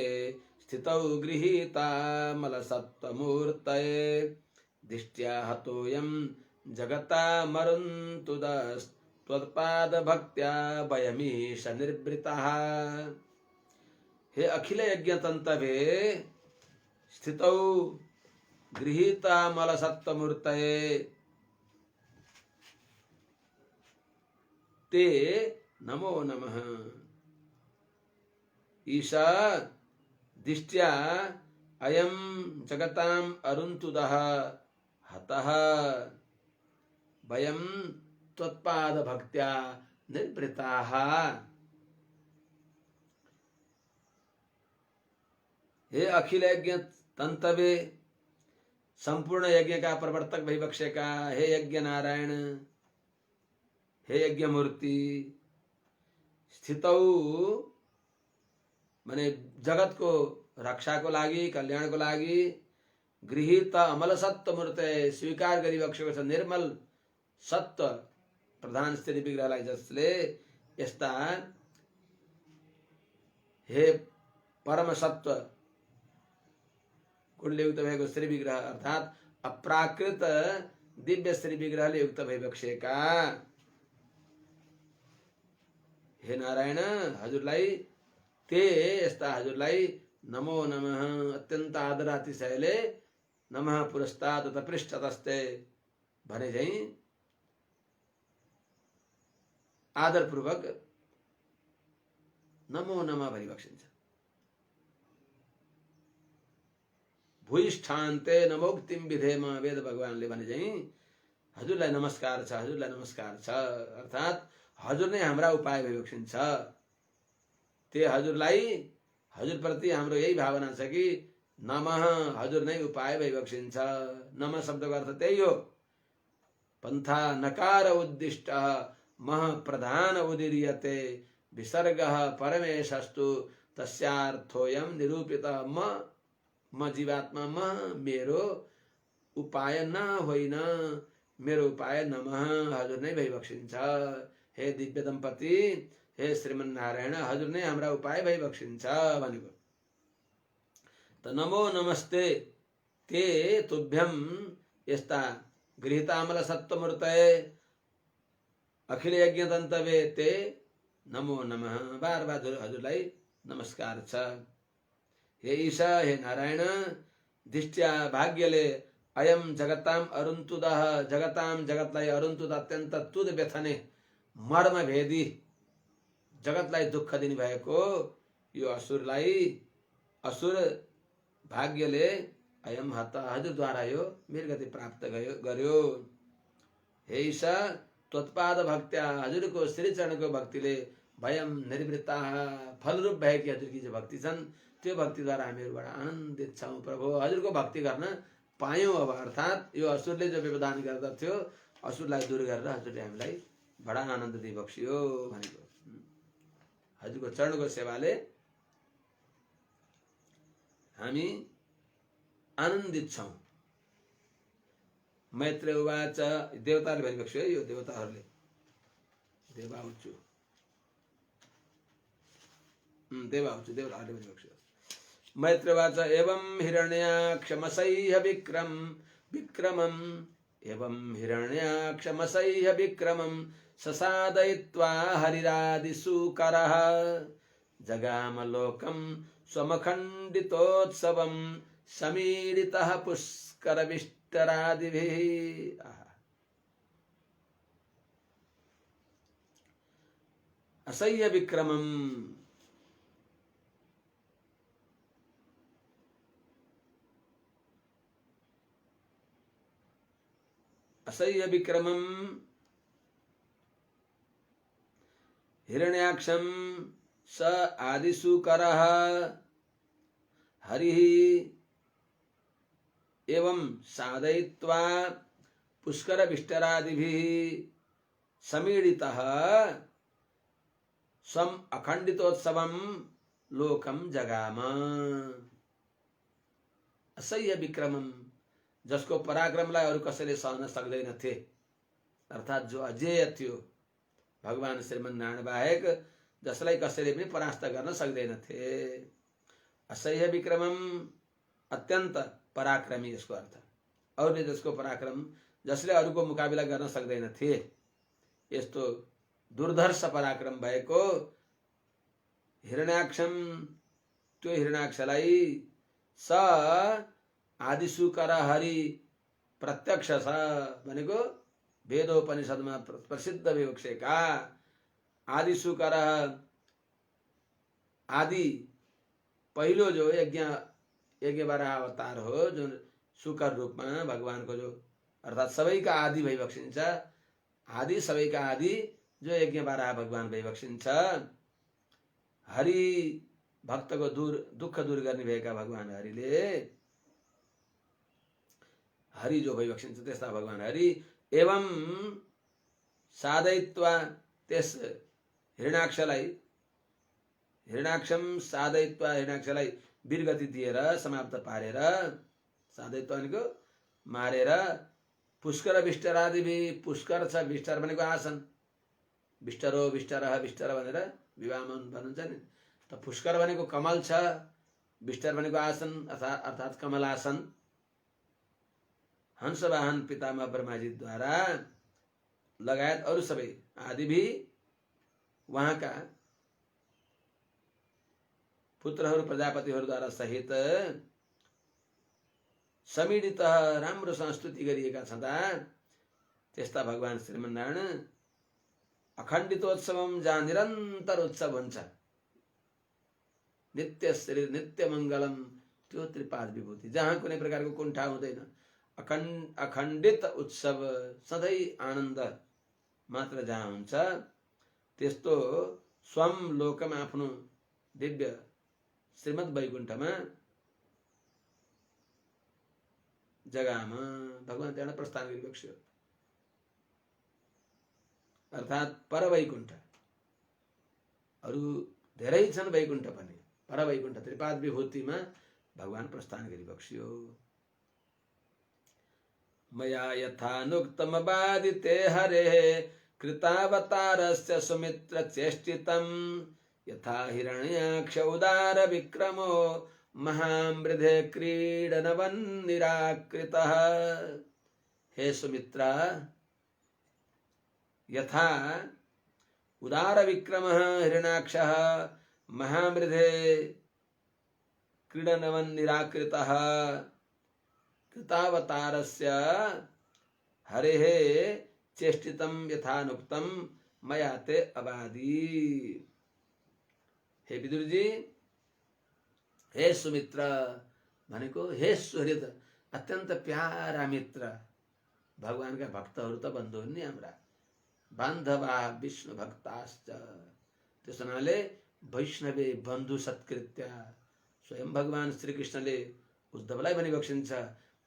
स्थितौ गृहीता मलसत्त्वमूर्तये दिष्ट्या हतोऽयं जगता मरुन्तुदस्त्वत्पाद भक्त्या वयमीश निर्वृताः। हे अखिल यज्ञतन्तवे स्थितौ गृहीता मलसत्त्वमूर्तये ते नमो नमः। ईशा दिष्ट्या अयं जगताम् अरुन्तुदः हतः वयं त्वत्पाद भक्त्या निर्वृताः। हे अखिल यज्ञ तंतवे, संपूर्ण यज्ञ का प्रवर्तक भविवक्ष्य का हे यज्ञ नारायण, हे यज्ञ मूर्ति, स्थितौ माने जगत को रक्षा को लागि, कल्याण को लागि, गृहीत अमल सत्व मूर्ति स्वीकार गरिबक्सेको छ निर्मल सत्व प्रधान स्थिति विग्रहलाई जसले यस्ता हे परम सत्व गुणले युक्त भएको श्री विग्रह अर्थात अप्राकृत दिव्य श्री विग्रहले युक्त भइबक्सेका हे नारायण हजुरलाई, ते यस्ता हजुरलाई नमो नमः अत्यन्त आदर अतिशयले नमः पुरस्तात् तथा पृष्ठतस्ते भने झैं आदरपूर्वक नमो नमः भनिबक्सिन्छ। भूयिष्ठान्ते नमोक्तिम विधेम वेद भगवानले भने झैं हजुरलाई नमस्कार छ, हजुरलाई नमस्कार छ अर्थात हजुर नै हाम्रा उपाय भइबक्सिन्छ। ते हजुरलाई, हजुर प्रति हाम्रो यही भावना छ कि नमः हजुर नै उपाय भइबक्सिन्छ। नमः शब्दको अर्थ त्यही हो, पन्था नकार उद्दिष्ट मह प्रधान उदीर्यते विसर्गः परमेशस्तु तस्यार्थोऽयं निरूपित। म जीवात्मा, म मेरो उपाय न होइन, मेरो उपाय नमः हजुर नै भइबक्सिन्छ। हे दिव्य दम्पति, हे श्रीमन नारायण हजुर नै हाम्रा उपाय भइबक्सिन्छ भनेको। त नमो नमस्ते ते तुभ्यम यस्ता गृहीतामल सत्वमूर्तये अखिल यज्ञ दन्तवे ते नमो नमः बार बार हजुरलाई नमस्कार छ। हे ईशा, हे नारायण, दिष्ट्या भाग्यले अयम जगताम अरुन्तुदः, जगताम जगतलाई अरुन्तुद अत्यन्त तुद व्यथने मर्म भेदी जगतलाई दुःख दिने भएको यो असुरलाई, असुर भाग्यले अयम हत हजुरद्वारा यो वीरगति प्राप्त गर्यो। हे ईशा, त्वत्पाद भक्त्या हजुरको श्री चरणको भक्तिले भयम निर्वृत्ता फलरूप भएकी हजुरकी जो भक्ति छन् त्यो भक्तिद्वारा हामीहरूबाट आनन्दित छौँ। प्रभु हजुरको भक्ति गर्न पायौँ अब, अर्थात् यो असुरले जो व्यवधान गर्दथ्यो असुरलाई दूर गरेर हजुरले हामीलाई बडा आनन्द दिइबक्सियो भनेको। हजुरको चरणको सेवाले हामी आनन्दित छौँ। मैत्रेय उवाच, देवताले भनिबक्स्यो है, यो देवताहरूले देवाउचु देवताहरूले भनिबक्स्यो। मैत्रेय उवाच एवं हिरण्याक्षमसह्य विक्रमम् एवं हिरण्याक्षमसह्य विक्रमम् ससादयित्वा हरिरादिसूकरः जगाम लोकम् स्वमखण्डितोत्सवम् समीरितः पुष्करविष्टरादिभिः। असह्य विक्रमम्, असह्य विक्रमम हिरण्याक्षम स आदिशुकरः हरिः एवं साधयित्वा पुष्कर विष्टरादिभिः समीडितः स्वम अखंडितोत्सवम लोकम जगाम। असह्य विक्रमम जसको पराक्रमलाई अरू कसैले सहन सक्दैनथे, अर्थात जो अजेय थियो भगवान श्रीमन्नारायण बाहेक जसलाई कसैले पनि परास्त गर्न सक्दैनथे। असह्य विक्रमम अत्यन्त पराक्रमी यसको अर्थ, अरूले जसको पराक्रम जसले अरूको मुकाबिला गर्न सक्दैनथे यस्तो दुर्धर्ष पराक्रम भएको हिरण्याक्षम त्यो हिरण्याक्षलाई स आदिशुकर हरि प्रत्यक्ष छ भनेको वेदोपनिषदमा प्रसिद्ध विवक्षेका आदिशुकर आदि पहिलो जो यज्ञ बारह अवतार हो जो शुकर रूपमा भगवानको जो अर्थात सबैका आदि भइबक्सिन्छ, आदि सबैका आदि जो यज्ञ बारह भगवान भइबक्सिन्छ। हरि भक्तको दुःख दूर गर्ने भएका भगवान हरिले हरि जो भइबक्सिन्छ त्यस्ता भगवान हरि एवं साधयित्वा त्यस हिरण्याक्षम साधयित्वा हिरण्याक्षलाई वीरगति दिएर समाप्त पारेर, साधयित्वा भनेको मारेर, पुष्कर विष्टरादि पुष्कर छ विष्टर भनेको आसन, विष्टरो विष्टरः विष्टर भनेर विवाहमा भन्नुहुन्छ नि, त पुष्कर भनेको कमल छ, विष्टर भनेको आसन अर्थात कमल आसन। हंसवाहन पितामह ब्रह्माजीद्वारा लगायत अरू सबै आदि भी वहाँका पुत्रहरू प्रजापतिहरूद्वारा सहित समीडित राम्रोसँग स्तुति गरिएका छँदा त्यस्ता भगवान श्रीमन्नारायण अखण्डितोत्सवम जहाँ निरन्तर उत्सव हुन्छ, नित्य श्री नित्य मङ्गलम त्यो त्रिपाद विभूति जहाँ कुनै प्रकारको कुण्ठा हुँदैन, अखण्डित उत्सव सधैँ आनन्द मात्र जहाँ हुन्छ त्यस्तो स्वम लोकमा आफ्नो दिव्य श्रीमद् वैकुण्ठमा जग्गामा भगवान त्यहाँ प्रस्थान गरिबक्स्यो, अर्थात परवैकुण्ठ। अरू धेरै छन् वैकुण्ठ पनि, परवैकुण्ठ त्रिपाद विभूतिमा भगवान प्रस्थान गरिबक्स्यो। मया यथानुक्तमबादिते हरेः कृतावतारस्य सुमित्र चेष्टितं यथा हिरण्याक्ष उदार विक्रमो महामृधे क्रीडनवन्निराकृतः। हे सुमित्रा, यथा उदार विक्रमः हिरण्याक्षः महामृधे क्रीडनवन्निराकृतः कृतावतारस्य हरेः चेष्टितं यथानुक्तं मया ते अबादी। हे विदुर जी, हे सुमित्र भनेको हे सुहृद अत्यन्त प्यारा मित्र, भगवानका भक्तहरू त बन्धु हुन् नि हाम्रा, बान्धवा विष्णु भक्ताश्च, त्यस हुनाले वैष्णवे बन्धु सत्कृत्य स्वयं भगवान श्रीकृष्णले उद्धवलाई भनिबक्सिन्छ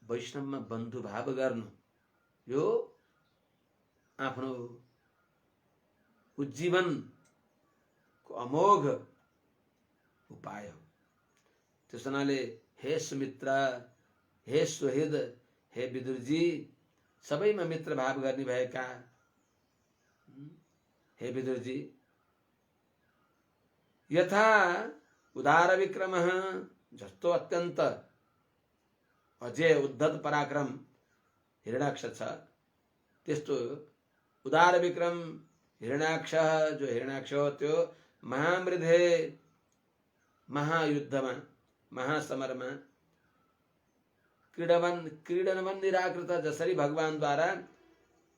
वैष्णवमा बन्धु भाव गर्नु यो आफ्नो उज्जीवनको अमोघ उपाय हो। त्यस हुनाले हे सुमित्र, हे सुहृद, हे विदुरजी, सबैमा मित्र भाव गर्ने भएका हे विदुरजी, यथा उदार विक्रमः जस्तो अत्यन्त अजय उद्धत पराक्रम हिरण्याक्ष छ त्यस्तो उदार विक्रम हिरण्याक्ष जो हिरण्याक्ष हो त्यो महामृधे महायुद्धमा महासमरमा क्रीडनवन निराकृत जसरी भगवानद्वारा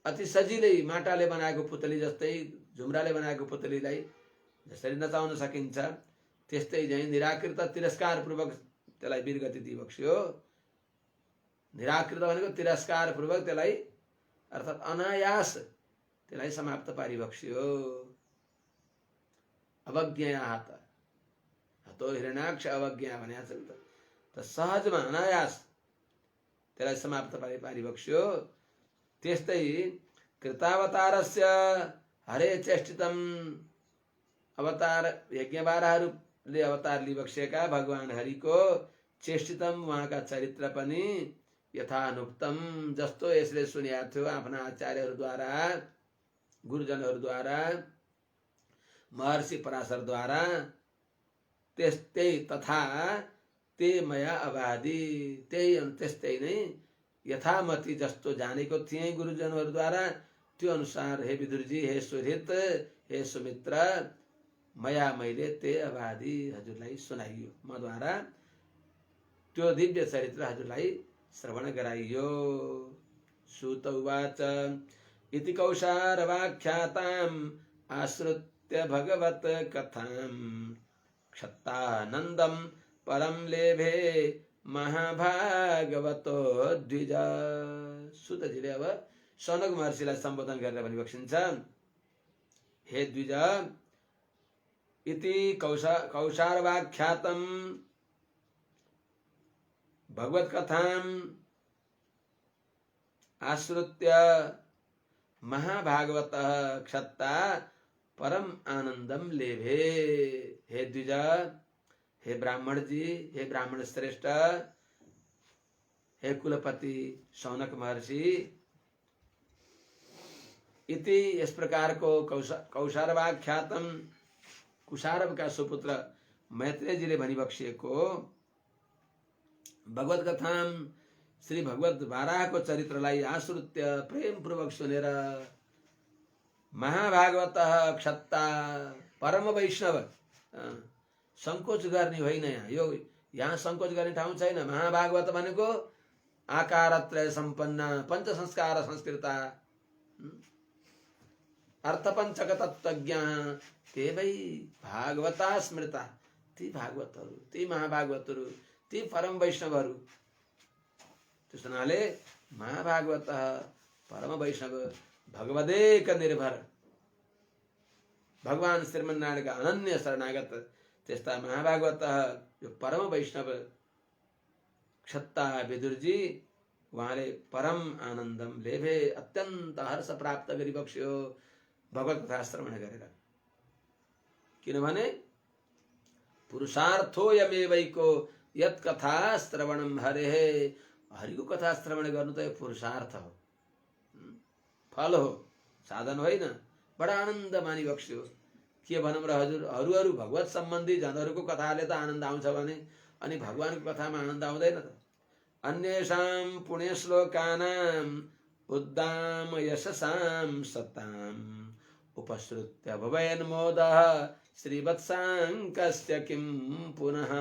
अति सजिलै माटाले बनाएको पुतली जस्तै झुम्राले बनाएको पुतलीलाई जसरी नचाउन सकिन्छ त्यस्तै झैं निराकृत तिरस्कार पूर्वक त्यसलाई वीरगति दिइबक्स्यो। निराकृत भनेको तिरस्कार पूर्वक त्यसलाई अर्थात् अनायास त्यसलाई समाप्त पारिबक्स्यो। अवज्ञया हात हतो हिरण्याक्ष अवज्ञा भनेको छ नि त सहजमा अनायास त्यसलाई समाप्त पारिबक्स्यो। त्यस्तै कृतावतारस्य हरे चेष्टितम अवतार यज्ञबाराहरूले अवतार लिबक्सेका भगवान हरिको चेष्टितम उहाँका चरित्र पनि यथानुक्तम जस्तो यसले सुनिएको थियो आफ्ना आचार्यहरूद्वारा गुरुजनहरूद्वारा महर्षि पराशरद्वारा त्यस्तै तथा ते मया अबाधि त्यस्तै नै यथामति जस्तो जानेको थिएँ गुरुजनहरूद्वारा त्यो अनुसार हे विदुरजी, हे सुहृत, हे सुमित्र, मया मैले ते अबाधि हजुरलाई सुनाइयो, मद्वारा त्यो दिव्य चरित्र हजुरलाई श्रवण गराइयो। सूत उवाच इति कौशारवाख्याताम् आश्रित्य भगवत कथाम् क्षत्तानन्दं परम लेभे महाभागवतो द्विज। सूतजीले अब सनक महर्षिलाई सम्बोधन गरेर भनी बक्सिन्छ, हे द्विज, इति कौशारवाख्यातम् भगवत कथाम् आश्रित्य महाभागवतः क्षत्ता परम आनंदम लेभे। हे द्विज, हे ब्राह्मण जी, हे ब्राह्मण श्रेष्ठ, हे कुलपति शौनक महर्षि, इति इस प्रकार को कौशारवाख्यातम कुशारव का सुपुत्र मैत्रेय जी ने भनी बक्सिएको भगवत कथाम श्री भगवत बाराह को चरित्रलाई आश्रित्य प्रेम पूर्वक सुनेर महाभागवत क्षत्ता परम वैष्णव संकोच गर्ने होइन। यहाँ संकोच गर्ने ठाउँ छैन। महाभागवत भनेको आकारत्रय सम्पन्न पंच संस्कार संस्कृता अर्थपञ्चक तत्त्वज्ञ ते वै भागवता स्मृता। ती भागवतहरू, ती महाभागवतहरू, ती परम वैष्णवहरू। त्यस हुनाले महाभागवत परम वैष्णव भगवदेक निर्भर भगवान श्रीमन्नारायणका अनन्य शरणागत त्यस्ता महाभागवत जो परम वैष्णव क्षत्ता विदुरजी उहाँले परम आनन्दम लेभे अत्यन्त हर्ष प्राप्त गरिबक्स्यो भगवत कथा श्रवण गरेर। किनभने पुरुषार्थोयमेवैको यत् कथा श्रवणम हरेः, हरिको कथा श्रवण गर्नु त पुरुषार्थ हो, फल हो, साधन होइन। बडा आनन्द मानिबक्स्यो। के भनौँ र हजुर, अरू भगवत सम्बन्धी जनहरूको कथाले त आनन्द आउँछ भने अनि भगवानको कथामा आनन्द आउँदैन त। अन्येषां पुण्यश्लोकानां उद्दाम यशसां सताम् उपसृत्य भवेन्मोदः श्रीवत्साङ्कस्य किं पुनः।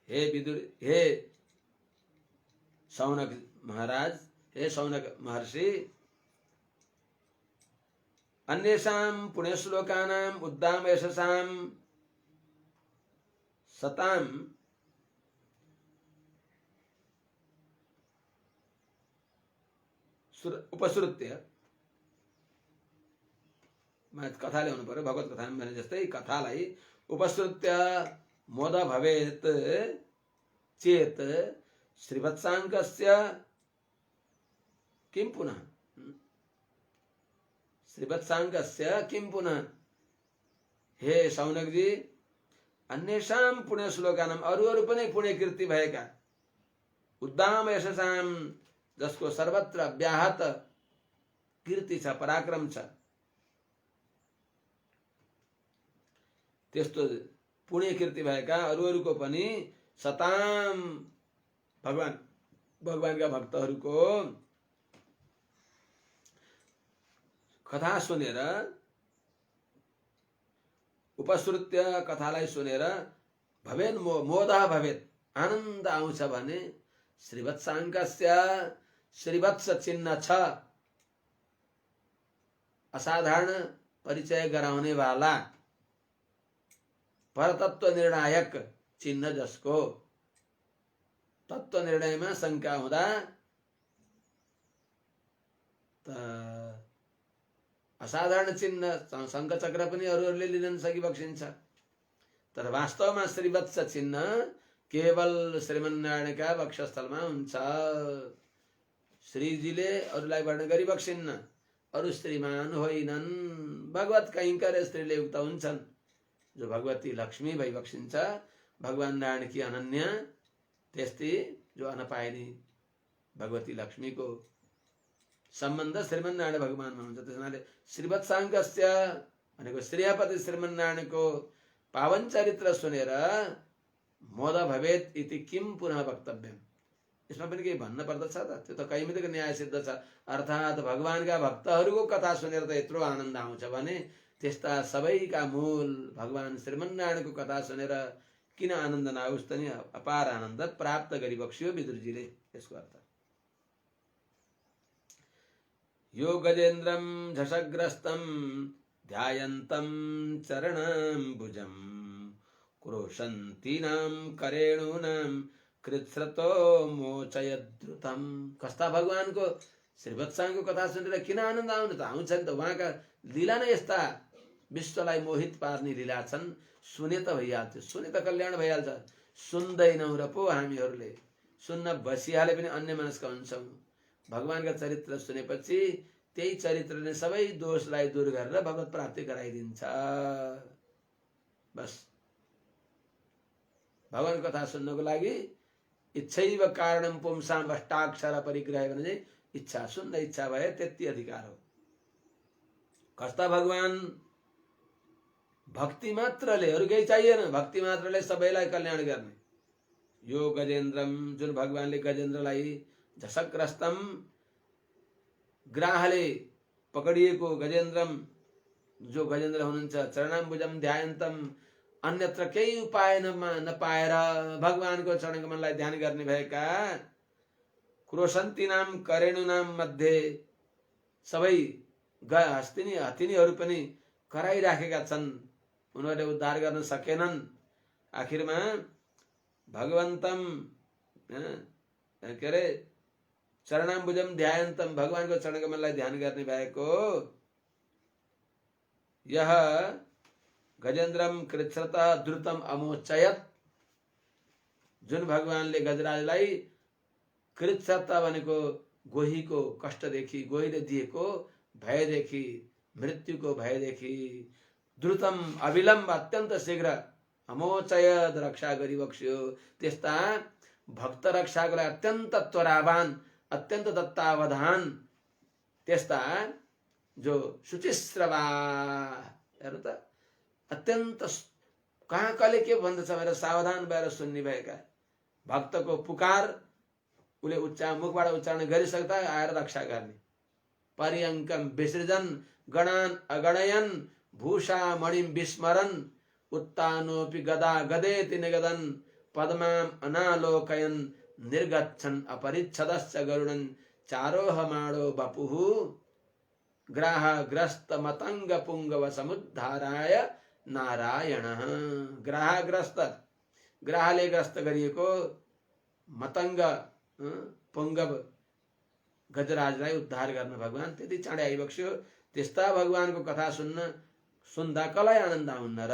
हे विदुर, हे शौनक महाराज, हे शौनक महर्षि, अन्येषां पुण्यश्लोकानां उद्दाम यशसां सताम् उपसृत्य, कथा ल्याउनु पर्यो। भगवत कथा भने जस्तै कथालाई उपसृत्य मोद भवेत् चेत श्रीवत्साङ्कस्य किं पुनः, श्रीवत्साङ्कस्य किं पुनः। हे शौनक जी, अन्येषां पुण्य श्लोकानां अरू पनि पुण्य कीर्ति भएका उद्दाम यशसां जसको सर्वत्र व्याहत कीर्ति छ, पराक्रम छ, त्यस्तो पुण्य कीर्ति भएका अरूको पनि सताम भगवानका भक्तहरूको कथा सुनेर उपसृत्य कथालाई सुनेर भवेन् मोदः भवेत् आनन्द आउँछ भने श्रीवत्साङ्कस्य श्रीवत्स चिन्ह छ, असाधारण परिचय गराउने वाला परतत्व निर्णायक चिन्ह जसको तत्व निर्णयमा शङ्का हुँदा असाधारण चिन्ह शङ्ख चक्र पनि अरूहरूले लिन सकिबक्सिन्छ, तर वास्तवमा श्रीवत्स चिन्ह केवल श्रीमन्नारायणका वक्षस्थलमा हुन्छ। श्रीजीले अरूलाई वर्ण गरिबक्सिन्न, अरू श्रीमान होइनन्, भगवत कैंकर्य स्त्रीले उक्त हुन्छन्। जो भगवती लक्ष्मी भइबक्सिन्छ, भगवान नारायण की अनन्य, त्यस्तै जो अनपाइनी भगवती लक्ष्मीको सम्बन्ध श्रीमन्नारायण भगवानमा हुन्छ। त्यसैले श्रीवत्साङ्गस्य भनेको श्रीपति श्रीमन्नारायणको पावन चरित्र सुनेर मोद भवेत् इति किम पुनः वक्तव्यम्। यसमा पनि केही भन्न पर्दछ त? त्यो त कैमितिक न्याय सिद्ध छ। अर्थात् भगवानका भक्तहरूको कथा सुनेर त यत्रो आनन्द आउँछ भने त्यस्ता सबैका मूल भगवान श्रीमन्नारायणको कथा सुनेर किन आनन्द नआओस् त नि? अपार आनन्द प्राप्त गरिबक्स्यो विदुरजीले। यसको अर्थ यो गजेन्द्रम झषग्रस्तं ध्यायन्तं चरणाम्बुजं क्रोशन्तीनां करेणूनां कृच्छ्रतो मोचयद्रुतम। कस्ता भगवानको श्रीवत्साङको कथा सुनेर किन आनन्द आउनु त? आउँछ नि त। उहाँका लीला नै यस्ता विश्वलाई मोहित पार्ने लीला छन्। सुने त भइहाल्छ, सुने त कल्याण भइहाल्छ। सुन्दैनौँ र पो हामीहरूले, सुन्न बसिहाले पनि अन्य मनस्का हुन्छौँ। भगवानका चरित्र सुनेपछि त्यही चरित्रले सबै दोषलाई दूर गरेर भगवत प्राप्ति गराइदिन्छ। बस भगवान कथा सुन्नको लागि इच्छैव कारणम पुंसाम अष्टाक्षर परिग्रह भने चाहिँ इच्छा, सुन्दा इच्छा भए त्यति अधिकार हो। कस्ता भगवान? भक्ति मात्रले, अरू केही चाहिएन, भक्ति मात्रले सबैलाई कल्याण गर्ने। यो गजेन्द्रम, जुन भगवानले गजेन्द्रलाई झषग्रस्तम, ग्राहले पकडिएको गजेन्द्रम, जो गजेन्द्र हुनुहुन्छ, चरणाम्बुजम ध्यायन्तम, अन्यत्र केही उपाय नपाएर भगवानको चरणकमललाई ध्यान गर्ने भएका क्रोशन्तीनाम करेणुनाम मध्ये सबै हस्तिनीहरू पनि कराइराखेका छन्। उनीहरूले उद्धार गर्न सकेनन्। आखिरमा भगवन्तम के अरे चरणाम्बुजम ध्यायन्तम, भगवानको चरणकमललाई ध्यान गर्ने भएको यह गजेन्द्रम कृच्छ्रतः द्रुतम अमोचयत, जुन भगवानले गजराजलाई कृच्छ्रता भनेको गोहीको कष्टदेखि, गोहीले दिएको भयदेखि, मृत्युको भयदेखि द्रुतम अविलम्ब अत्यन्त शीघ्र अमोचयत रक्षा गरिबक्स्यो। त्यस्ता भक्त रक्षाको लागि अत्यन्त त्वरावान, अत्यन्त दत्तावधान, त्यस्ता जो शुचिश्रवा, हेर्नु त अत्यन्त कहाँ कहिले के भन्दछ भनेर सावधान भएर सुन्ने भएका भक्तको पुकार उसले मुखबाट उच्चारण गरिसक्दा आएर रक्षा गर्ने। पर्यङ्कम विसृजन गणान अगणयन भूषा मणिम विस्मरन उत्तानोपि गदा गदेति निगदन पद्माम अनालोकयन निर्गच्छन् अपरिच्छदश्च गरुडन् चारोहमाणो बपुः ग्राह ग्रस्त मतंग पुंगव समुद्धाराय नारायण। ग्राहग्रस्त, ग्राहले ग्रस्त गरिएको मतंग पुंगव गजराजलाई उद्धार गर्न भगवान त्यति चाँडै आइबक्स्यो। त्यस्ता भगवानको कथा सुन्दा कसलाई आनन्द आउन्न र?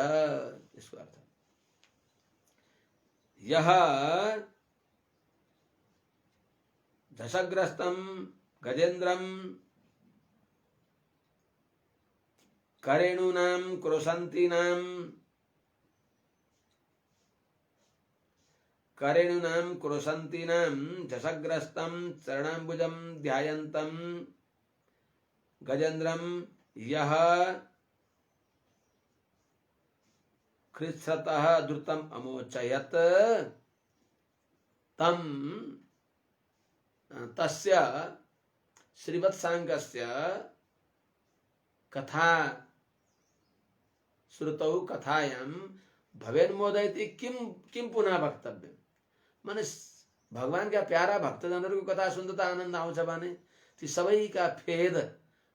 यसको अर्थ यह झषग्रस्तम गजेन्द्रम करेणूनां क्रोशन्तीनां झषग्रस्तं चरणाम्बुजं ध्यायन्तं गजेन्द्रं यः कृच्छ्रतः द्रुतम् अमोचयत् तं तस्य श्रीवत्साङ्गस्य कथा श्रुतौ कथायां भवेन्मोदयति किम पुनः वक्तव्यम्। माने भगवान का प्यारा भक्तजनहरूको कथा सुन्दा त आनन्द आउँछ भने ती सबैका फेद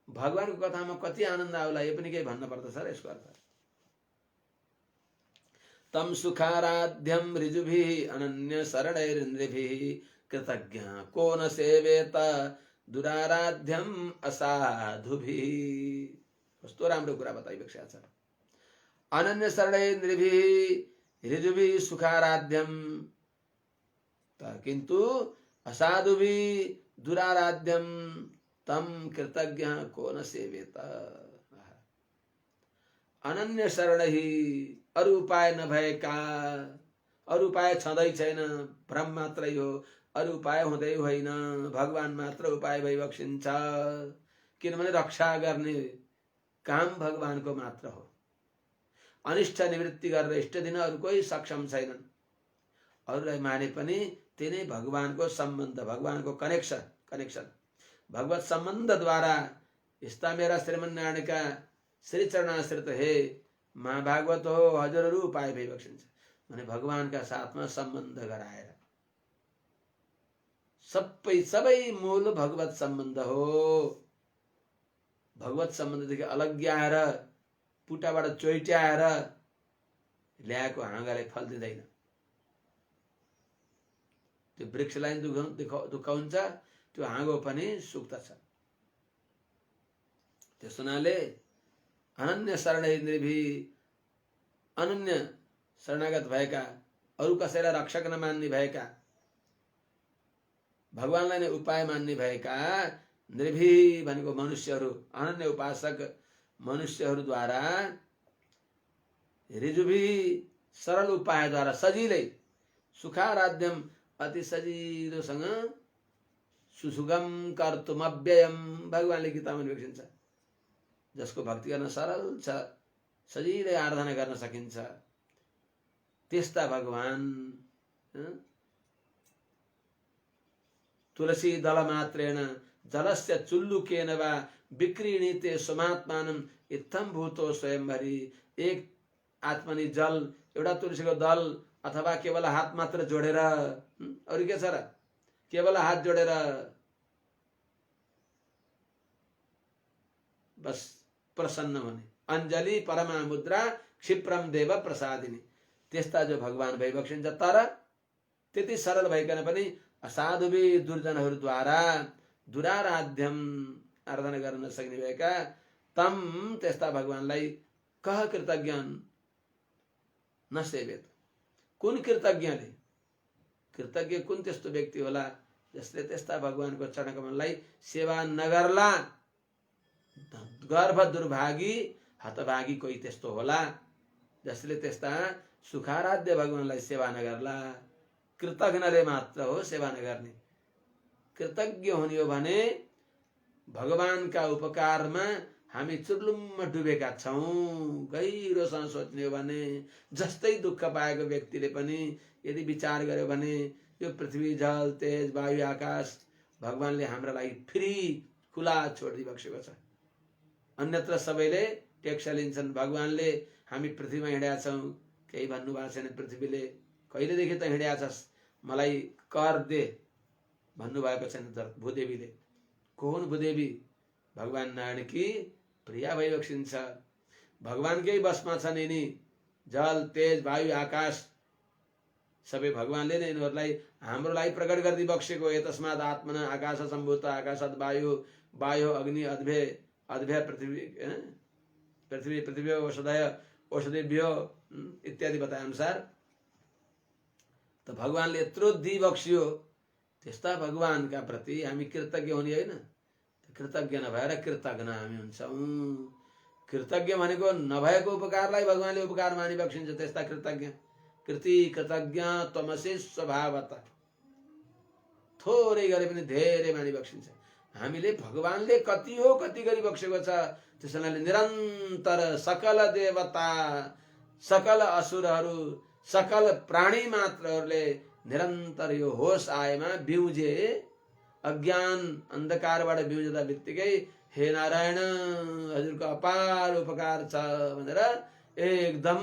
भगवानको कथामा कति आनन्द आउला यो पनि केही भन्न पर्दछ र। यसको अर्थ तम सुखाराध्यम ऋजुभिः अनन्य शरणैरिन्द्रिभिः कृतज्ञ को न सेवेत दुराराध्यम असाधुभिः। कस्तो राम्रो कुरा बताइरहेको छ आचार्य। अनन्य शरणैरिन्द्रिभिः ऋजुभिः सुखाराध्यम किंतु असाधुभिः दुराराध्यम तम कृतज्ञ को न सेवेत। अनन्य शरण ही अरु उपाय नभएका, अरु उपाय छँदै छैन, भ्रम मात्रै हो, अरु उपाय हुँदै होइन, भगवान मात्र उपाय भइबक्सिन्छ। किनभने रक्षा गर्ने काम भगवानको मात्र हो। अनिष्ट निवृत्ति गरेर इष्ट दिन अरु कोही सक्षम छैनन्। अरूलाई माने पनि तिनै भगवानको सम्बन्ध, भगवानको कनेक्सन भगवत सम्बन्धद्वारा यस्ता मेरा श्रीमन्नारायणका श्री चरणाश्रित हे महाभागवत हो हजुरहरू उपाय भइबक्सिन्छ भने भगवानका साथमा सम्बन्ध गराएर। सबै मूल भगवत सम्बन्ध हो। भगवत सम्बन्धदेखि अलग्याएर पुटाबाट चोइट्याएर ल्याएको हाँगाले फल दिँदैन। त्यो वृक्षलाई दुःख हुन्छ, त्यो हाँगो पनि सुक्दछ। त्यस हुनाले अनन्य शरणैन्द्रिभिः, अनन्य शरणागत भएका, अरू कसैलाई रक्षक नमान्ने भएका, भगवानलाई नै उपाय मान्ने भएका नृभिः भनेको मनुष्यहरू, अनन्य उपासक मनुष्यहरूद्वारा ऋजुभिः सरल उपायद्वारा सजिलै सुखाराध्यम अति सजिलोसँग सुसुगम कर्तुम अव्ययम भगवानले गीतामा लेखिन्छ। जसको भक्ति गर्न सरल छ, सजिलै आराधना गर्न सकिन्छ, त्यस्ता भगवान तुलसी दल मात्रेण जलस्य चुल्लुकेन वा विक्रीणीते सुमात्मानं इत्थम भूतो स्वयंभरी। एक आत्मनि जल, एउटा तुलसीको दल अथवा केवल हात मात्र जोडेर, अरु के छ र, केवल हात जोडेर बस प्रसन्न हुने। अंजलि परमा मुद्रा क्षिप्रम देव प्रसादिनी। त्यस्ता जो भगवान भइबक्सिन्छ, तर त्यति सरल भइकन पनि असाधुवी दुर्जनहरूद्वारा दुराराध्यम आराधना गर्न नसक्ने भएका तम त्यस्ता भगवानलाई कह कृतज्ञ नसेवेत। कुन कृतज्ञले, कृतज्ञ कुन त्यस्तो व्यक्ति होला जसले त्यस्ता भगवानको चरणकमललाई सेवा नगर्ला। गर्भ दुर्भागी हतभागी कोही त्यस्तो होला जसले त्यस्ता सुखाराध्य भगवानलाई सेवा नगर्ला। कृतज्ञले मात्र हो सेवा नगर्ने। कृतज्ञ हुने हो भने भगवानका उपकारमा हामी चुर्लुम्म डुबेका छौं। गहिरोसँग सोच्ने हो भने जस्तै दुःख पाएको व्यक्तिले पनि यदि विचार गर्यो भने यो पृथ्वी जल तेज वायु आकाश भगवानले हाम्रो लागि फ्री खुला छोडिदिबक्सेको छ। अन्यत्र सबैले ट्याक्स लिन्छन्। भगवानले हामी पृथ्वीमा हिँडेका छौं, केही भन्नुभएको छैन। पृथ्वीले कहिलेदेखि त हिँडेका छस्, मलाई कर दे भन्नुभएको छैन। भूदेवीले, को हुन् भूदेवी? भगवान नारायण की प्रिया भइबक्सिन्छ। भगवानकै बसमा छन् यिनी। जल तेज वायु आकाश सबै भगवानले नै यिनीहरूलाई हाम्रो लागि प्रकट गरिदिबक्सेको। यतस्मात् आत्मना आकाश सम्भूत आकाशात् वायु वायु अग्नि अद्भे अद्भ्य पृथ्वी पृथ्वी पृथ्वी औषधय औषधिभ्यो इत्यादि बताए अनुसार त भगवानले यत्रो दिबक्सियो। त्यस्ता भगवानका प्रति हामी कृतज्ञ हुने होइन। कृतज्ञ नभएर कृतज्ञ हामी हुन्छौं। कृतज्ञ भनेको नभएको उपकारलाई भगवानले उपकार मानिबक्सिन्छ। त्यस्ता कृतज्ञ कृति कृतज्ञ तमसे स्वभावत। थोरै गरे पनि धेरै मानिबक्सिन्छ। हामीले भगवानले कति हो कति गरिबक्सेको छ। त्यसैले निरन्तर सकल देवता सकल असुरहरू सकल प्राणी मात्रहरूले निरन्तर यो होस आएमा बिउजे, अज्ञान अन्धकारबाट बिउजदा बित्तिकै हे नारायण हजुरको अपार उपकार छ भनेर एकदम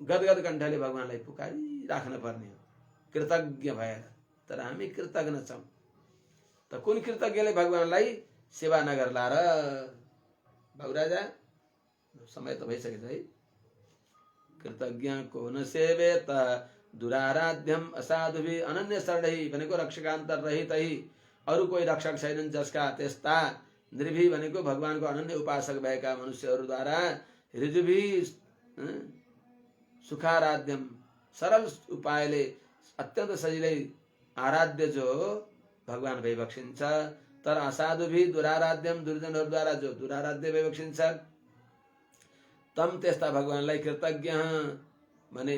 गदगद कण्ठले भगवानलाई पुकारी राख्न पर्ने हो, कृतज्ञ भएर। तर हामी कृतज्ञ छौं। त कुन कृतज्ञले भगवानलाई सेवा नगर्ला र? बाबुराजा समय त भइसकेछ है। कृतज्ञ को न सेवेत दुराराध्यम असाधुभि अनन्य शरणै भनेको रक्षकान्तर रहित ही अरू कोही रक्षक छैनन् जसका त्यस्ता निर्भी भनेको भगवानको अनन्य उपासक भएका मनुष्यहरूद्वारा ऋजुभि सुखाराध्यम सरल उपायले अत्यन्त सजिलै आराध्य जो भगवान भइबक्सिन्छ। तर असाधुभि दुराराध्यम दुर्जनहरूद्वारा जो दुराराध्य भइबक्सिन्छ तम त्यस्ता भगवानलाई कृतज्ञ भने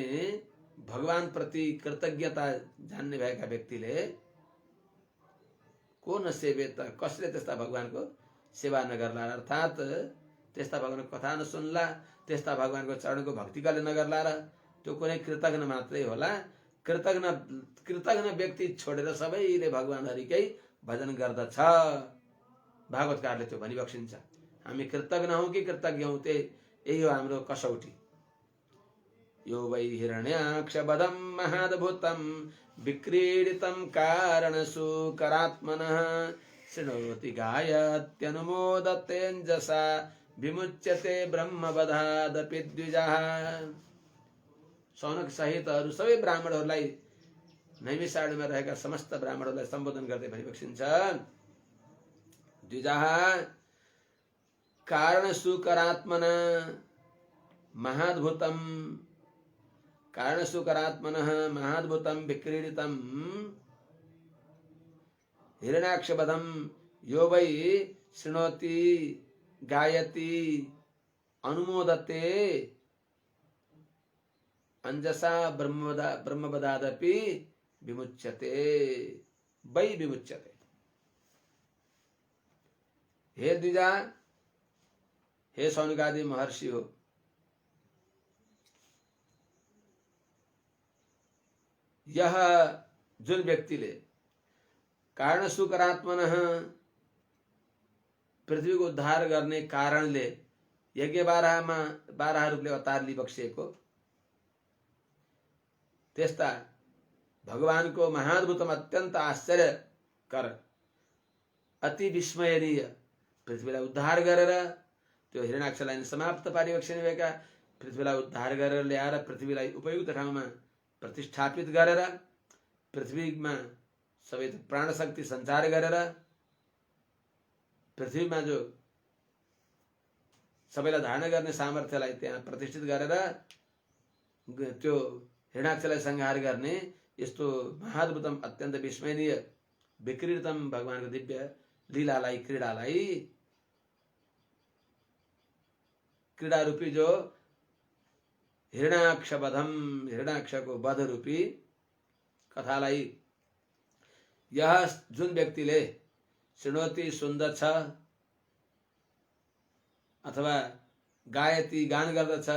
भगवान प्रति कृतज्ञता जान्ने भएका व्यक्तिले को न सेवेत कसले त्यस्ता भगवानको सेवा नगर्ला अर्थात् त्यस्ता भगवानको कथा नसुन्ला त्यस्ता भगवानको चरणको भक्ति कसले नगर्ला र त्यो कुनै कृतज्ञ मात्रै होला। कृतज्ञ व्यक्ति छोडेर सबैले भगवान हरिकै भजन गर्दछ भागवतकारले त्यो भनिबक्सिन्छ। हामी कृतज्ञ हौं कि कृतज्ञ हौं यही हो हाम्रो कसौटी। यो वै हिरण्याक्षवधं महाद्भुतं विक्रीडितं कारणसुकरात्मनः शृणोति गायत्यनुमोदतेऽञ्जसा विमुच्यते ब्रह्मवधादपि द्विजः। सौनक सहित अरू सबै ब्राह्मणहरूलाई नैमिषारण्यमा रहेका समस्त ब्राह्मणहरूलाई सम्बोधन गर्दै भनिबक्सिन्छ द्विजः कारणसुकरात्मना महाद्भुतं कारणसुकरात्मनः महाद्भुतं विक्रीडितं हिरण्याक्षवधं यो वै शृणोति गायति अनुमोदते अंजसा ब्रह्मवदादपि विमुच्यते वै विमुच्यते। हे द्विजा हे सौनकादि महर्षि हो यह जुन व्यक्तिले कारण सुकरात्मनः पृथ्वीको उद्धार गर्ने कारणले यज्ञ बारह रूपले अवतार लिबक्सिएको त्यस्ता भगवानको महाद्भुतम अत्यन्त आश्चर्यकर अति विस्मयनीय पृथ्वीलाई उद्धार गरेर त्यो हिरण्याक्षलाई समाप्त पारिबक्सिने भएका पृथ्वीलाई उद्धार गरेर ल्याएर पृथ्वीलाई उपयुक्त ठाउँमा प्रतिष्ठापित गरेर पृथ्वीमा सबै प्राण शक्ति सञ्चार गरेर पृथ्वीमा जो सबैलाई धारण गर्ने सामर्थ्यलाई त्यहाँ प्रतिष्ठित गरेर त्यो हिरण्याक्षलाई संहार गर्ने यस्तो महाद्भुतम अत्यन्त विस्मयनीय विक्रीडितम भगवानको दिव्य लीलालाई क्रीडा रूपी जो हिरण्याक्षवधम हिरण्याक्षको वध रूपी कथालाई यह जुन व्यक्तिले शृणोति सुन्दछ अथवा गायति गान गर्दछ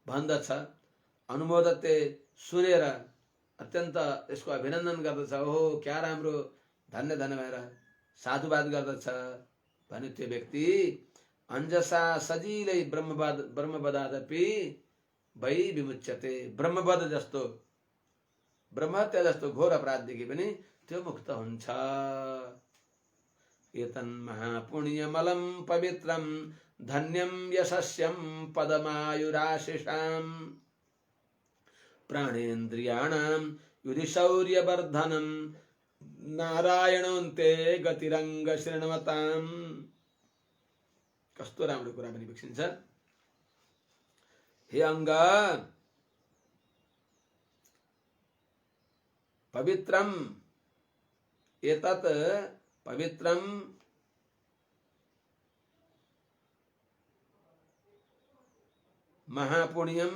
भन्दछ अनुमोदते सुनेर अत्यन्त यसको अभिनन्दन गर्दछ ओहो क्या राम्रो धन्य धन्य भएर साधुवाद गर्दछ भने त्यो व्यक्ति अंजसा सजिलै ब्रह्मवदादपि वै विमुच्यते ब्रह्मवध जस्तो ब्रह्महत्या जस्तो घोर अपराधदेखि पनि त्यो मुक्त हुन्छ। एतन् महापुण्यमलं पवित्रं धन्यं यशस्यं पदमायुराशिषां प्राणेन्द्रियाणां युधिशौर्यवर्धनं नारायणोन्ते गतिरंग शृण्वताम्। कस्तो राम्रो कुरा पनि विकसिन्छ। हे अंग पवित्रम एतत् पवित्रम महापुण्यम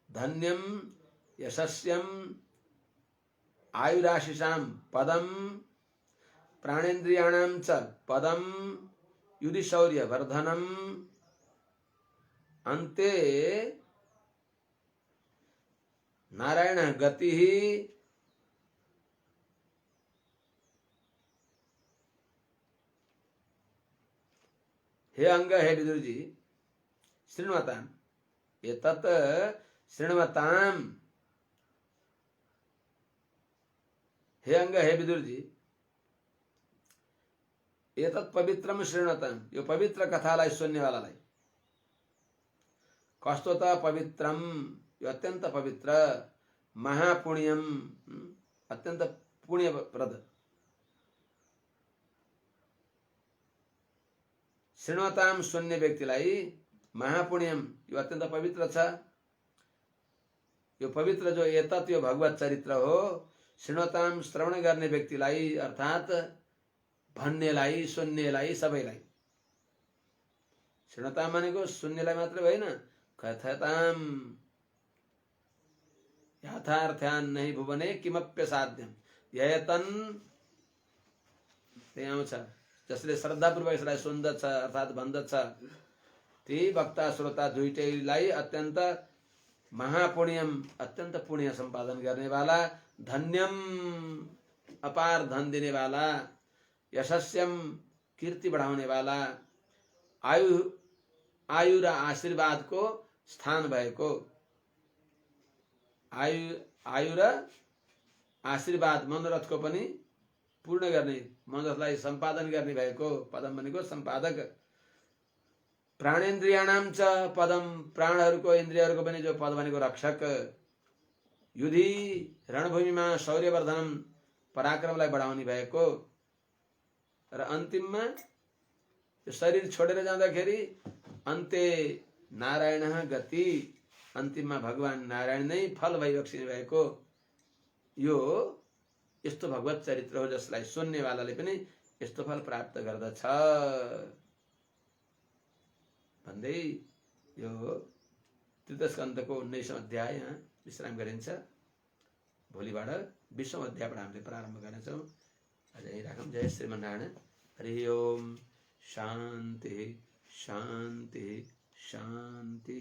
धन्यम यशस्यम आयुराशिषां पदम प्राणेन्द्रियाणां च पदम युधिशौर्य वर्धनम अन्ते नारायण गति। हे अंग हे विदुर जी शृण्वताम् एतत् शृण्वताम्। हे अंग हे विदुर जी एतत् पवित्रम शृण्वताम, यो पवित्र कथालाई सुन्नेवालालाई। कस्तो त पवित्रम, यो अत्यन्त पवित्र, महापुण्यम, अत्यन्त पुण्यप्रद, शृण्वताम सुन्ने व्यक्तिलाई, महापुण्यम यो अत्यन्त पवित्र छ, यो पवित्र जो एतत् यो भगवत चरित्र हो, शृण्वताम श्रवण गर्ने व्यक्तिलाई अर्थात् भन्नेलाई, सुन्नेलाई, सबैलाई। शृण्वताम भनेको सुन्नेलाई मात्र होइन, कथताम यथार्थ्यान नहि भुवने किमप्य साध्यम, यतन त्यहाँ आउँछ, जसले श्रद्धापूर्वक यसलाई सुन्दछ अर्थात् भन्दछ, ती वक्ता श्रोता दुईटैलाई अत्यन्त महापुण्यम, अत्यन्त पुण्य सम्पादन गर्नेवाला, धन्यम अपार धन दिनेवाला, यशस्यम कीर्ति बढाउने वाला, आयु र आशीर्वादको स्थान भएको, आयु र आशीर्वाद मनोरथको पनि पूर्ण गर्ने, मनोरथलाई सम्पादन गर्ने भएको, पदम भनेको सम्पादक, प्राणेन्द्रियाणाम च पदम, प्राणहरूको इन्द्रियहरूको पनि जो पद भनेको रक्षक, युधि रणभूमिमा शौर्यवर्धनम, पराक्रमलाई बढाउने भएको, र अन्तिममा शरीर छोडेर जाँदाखेरि अन्ते नारायण गति, अन्तिममा भगवान नारायण नै फल भइबक्सिने भएको, यो यस्तो भगवत चरित्र हो जसलाई सुन्नेवालाले पनि यस्तो फल प्राप्त गर्दछ भन्दै यो तृतीय स्कन्धको 19औं अध्याय यहाँ विश्राम गरिन्छ। भोलिबाट 20औं अध्यायबाट हामीले प्रारम्भ गर्नेछौँ। आज यही राखौँ। जय श्रीमन्नारायण। हरि ओम। शान्ति शान्ति शान्ति।